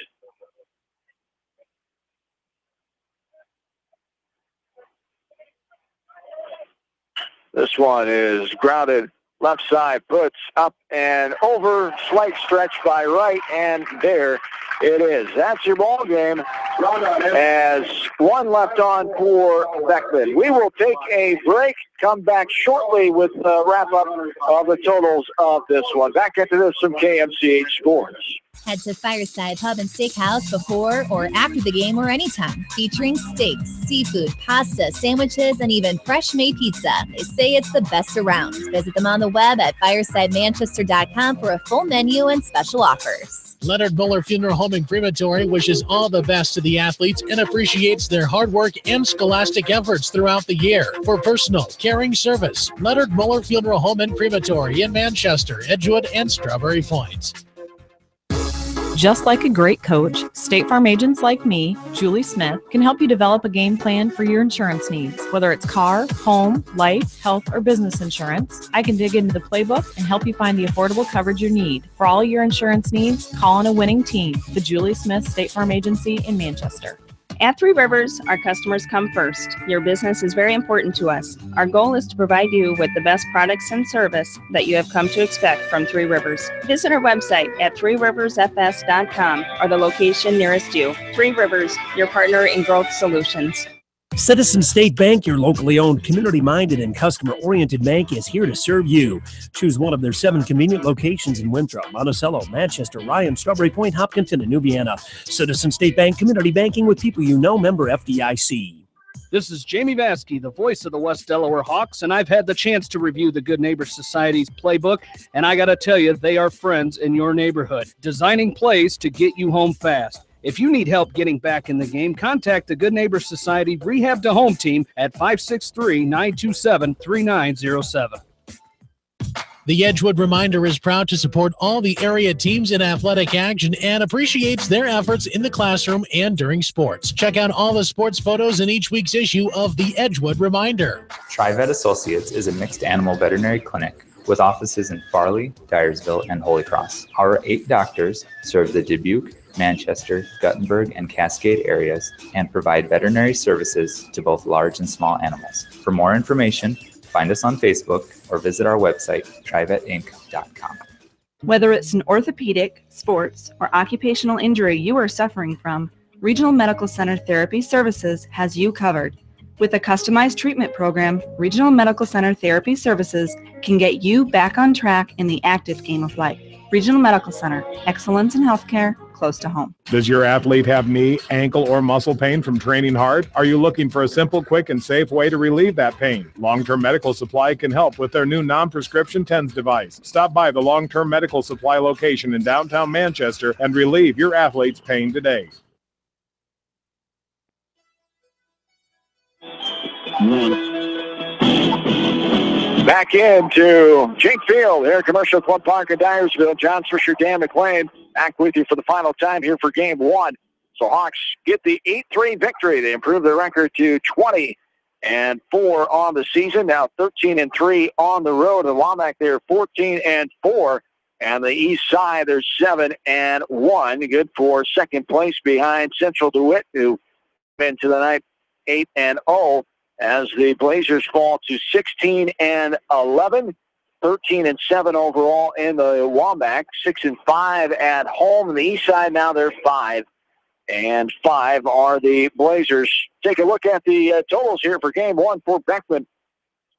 S2: This one is grounded left side, puts up and over, slight stretch by right, and there it is. That's your ball game as 1 left on for Beckman. We will take a break, come back shortly with the wrap-up of the totals of this one. Back into this from KMCH Sports.
S11: Head to Fireside Pub and Steakhouse before or after the game or anytime, featuring steaks, seafood, pasta, sandwiches, and even fresh-made pizza. They say it's the best around. Visit them on the web at firesidemanchester.com for a full menu and special offers.
S5: Leonard Muller Funeral Home and Crematory wishes all the best to the athletes and appreciates their hard work and scholastic efforts throughout the year. For personal, caring service, Leonard Muller Funeral Home and Crematory in Manchester, Edgewood, and Strawberry Point.
S10: Just like a great coach, State Farm agents like me, Julie Smith, can help you develop a game plan for your insurance needs. Whether it's car, home, life, health, or business insurance, I can dig into the playbook and help you find the affordable coverage you need. For all your insurance needs, call on a winning team, the Julie Smith State Farm Agency in Manchester.
S17: At Three Rivers, our customers come first. Your business is very important to us. Our goal is to provide you with the best products and service that you have come to expect from Three Rivers. Visit our website at threeriversfs.com or the location nearest you. Three Rivers, your partner in growth solutions.
S7: Citizen State Bank, your locally owned, community-minded, and customer-oriented bank, is here to serve you. Choose one of their 7 convenient locations in Winthrop, Monticello, Manchester, Ryan, Strawberry Point, Hopkinton, and Nubiana. Citizen State Bank, community banking with people you know, member FDIC.
S14: This is Jamie Vaskey, the voice of the West Delaware Hawks, and I've had the chance to review the Good Neighbor Society's playbook, and I got to tell you, they are friends in your neighborhood, designing plays to get you home fast. If you need help getting back in the game, contact the Good Neighbor Society Rehab to Home team at 563-927-3907.
S5: The Edgewood Reminder is proud to support all the area teams in athletic action and appreciates their efforts in the classroom and during sports. Check out all the sports photos in each week's issue of the Edgewood Reminder.
S18: TriVet Associates is a mixed animal veterinary clinic with offices in Farley, Dyersville, and Holy Cross. Our 8 doctors serve the Dubuque, Manchester, Guttenberg, and Cascade areas and provide veterinary services to both large and small animals. For more information, find us on Facebook or visit our website, trivetinc.com.
S19: Whether it's an orthopedic, sports, or occupational injury you are suffering from, Regional Medical Center Therapy Services has you covered. With a customized treatment program, Regional Medical Center Therapy Services can get you back on track in the active game of life. Regional Medical Center, excellence in healthcare, close to home.
S6: Does your athlete have knee, ankle, or muscle pain from training hard? Are you looking for a simple, quick, and safe way to relieve that pain? Long-Term Medical Supply can help with their new non-prescription TENS device. Stop by the Long-Term Medical Supply location in downtown Manchester and relieve your athlete's pain today.
S2: Back into Jake Field here at Commercial Club Park in Dyersville. John Swisher, Dan McLean, back with you for the final time here for Game 1. So Hawks get the 8-3 victory. They improve their record to 20-4 on the season. Now 13-3 on the road. And Womack, they're 14-4. And the east side, they're 7-1. Good for second place behind Central DeWitt, who went into the night 8-0. As the Blazers fall to 16-11, 13-7 overall in the Womback, 6-5 at home. On the east side now they're 5-5 are the Blazers. Take a look at the totals here for Game 1 for Beckman.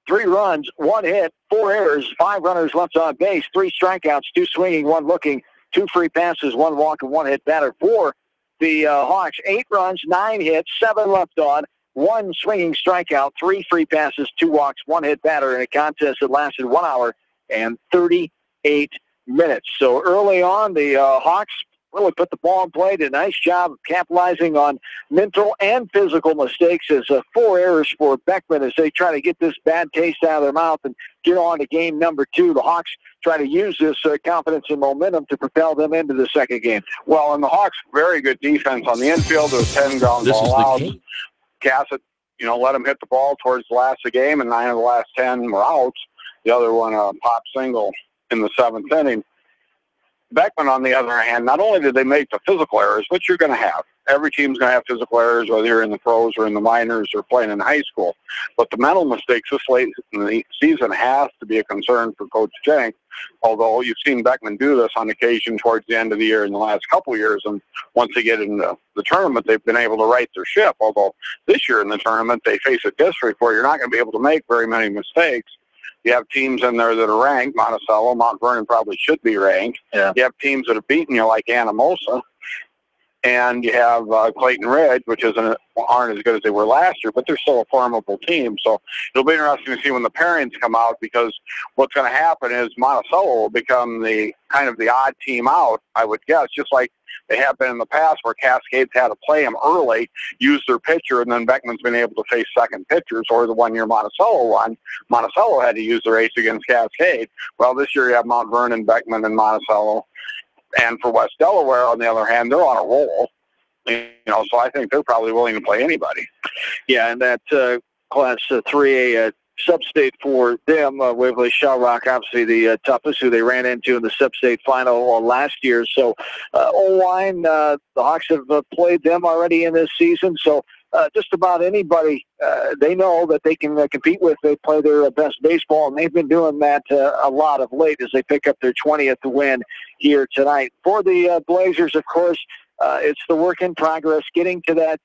S2: 3 runs, 1 hit, 4 errors, 5 runners left on base, 3 strikeouts, 2 swinging, 1 looking, 2 free passes, 1 walk, and 1 hit batter. For the Hawks, 8 runs, 9 hits, 7 left on, 1 swinging strikeout, 3 free passes, 2 walks, 1 hit batter in a contest that lasted 1 hour and 38 minutes. So early on, the Hawks really put the ball in play. Did a nice job of capitalizing on mental and physical mistakes. As 4 errors for Beckman as they try to get this bad taste out of their mouth and get on to game number 2. The Hawks try to use this confidence and momentum to propel them into the second game.
S3: Well, and the Hawks, very good defense on the infield. There was 10 ground ball outs. Cassett, let him hit the ball towards the last of the game, and 9 of the last 10 were outs. The other one, a pop single in the 7th inning. Beckman, on the other hand, not only did they make the physical errors, which you're going to have. Every team's going to have physical errors, whether you're in the pros or in the minors or playing in high school. But the mental mistakes this late in the season has to be a concern for Coach Jenk, although you've seen Beckman do this on occasion towards the end of the year in the last couple of years. And once they get into the tournament, they've been able to right their ship. Although this year in the tournament, they face a district where you're not going to be able to make very many mistakes. You have teams in there that are ranked. Monticello, Mount Vernon probably should be ranked. Yeah. You have teams that have beaten you like Anamosa. And you have Clayton Ridge, which aren't as good as they were last year, but they're still a formidable team. So it'll be interesting to see when the pairings come out, because what's going to happen is Monticello will become the kind of the odd team out, I would guess, just like they have been in the past where Cascade's had to play them early, use their pitcher, and then Beckman's been able to face second pitchers, or the 1 year Monticello won. Monticello had to use their ace against Cascade. Well, this year you have Mount Vernon, Beckman, and Monticello. And for West Delaware, on the other hand, they're on a roll. So I think they're probably willing to play anybody.
S2: Yeah, and that Class 3A sub-state for them, Waverly Shell Rock, obviously the toughest, who they ran into in the sub-state final last year. So O-line, the Hawks have played them already in this season. So just about anybody they know that they can compete with, they play their best baseball, and they've been doing that a lot of late as they pick up their 20th win here tonight. For the Blazers, of course, it's the work in progress, getting to that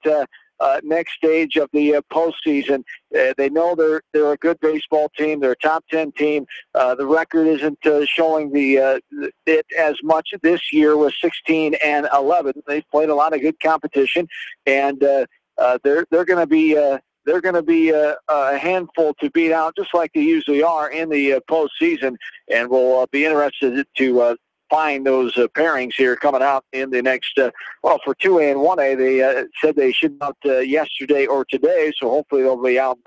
S2: next stage of the postseason. They know they're a good baseball team. They're a top 10 team. The record isn't showing it as much this year with 16-11. They've played a lot of good competition, and they're going to be a handful to beat out, just like they usually are in the postseason. And we'll be interested to find those pairings here coming out in the next, for 2A and 1A, they said they should out yesterday or today, so hopefully they'll be out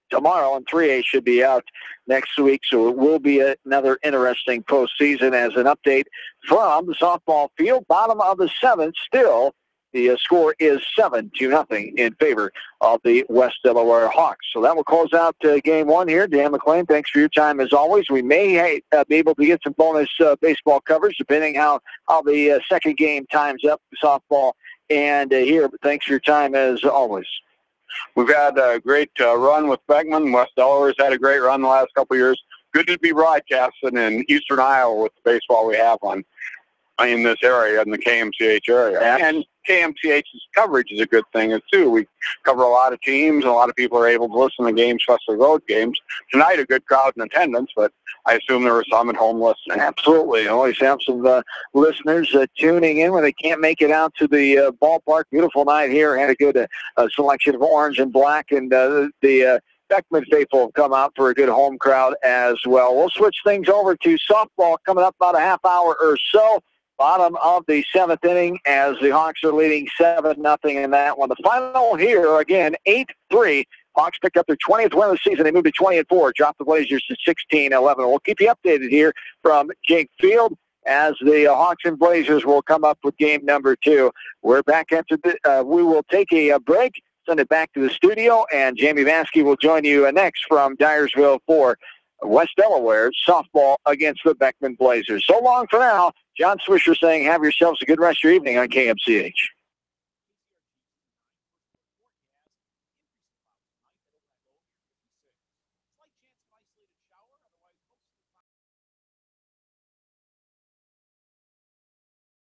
S2: tomorrow, and 3A should be out next week, so it will be another interesting postseason. As an update from the softball field, bottom of the 7th still. The score is 7-0 in favor of the West Delaware Hawks. So that will close out Game 1 here. Dan McLean, thanks for your time as always. We may be able to get some bonus baseball coverage depending how the second game times up, softball and here. But thanks for your time as always.
S3: We've had a great run with Beckman. West Delaware's had a great run the last couple of years. Good to be broadcasting in eastern Iowa with the baseball we have in this area, in the KMCH area. And KMCH's coverage is a good thing, too. We cover a lot of teams, and a lot of people are able to listen to games, especially road games. Tonight, a good crowd in attendance, but I assume there were some at home listening.
S2: Absolutely. Always have some listeners tuning in when they can't make it out to the ballpark. Beautiful night here. Had a good selection of orange and black, and the Beckman faithful have come out for a good home crowd as well. We'll switch things over to softball coming up about a half hour or so. Bottom of the 7th inning as the Hawks are leading 7-0 in that one. The final here, again, 8-3. Hawks picked up their 20th win of the season. They moved to 20-4, dropped the Blazers to 16-11. We'll keep you updated here from Jake Field as the Hawks and Blazers will come up with game number 2. We're back after we will take a break, send it back to the studio, and Jamie Vansky will join you next from Dyersville for West Delaware softball against the Beckman Blazers. So long for now. John Swisher saying have yourselves a good rest of your evening on KMCH.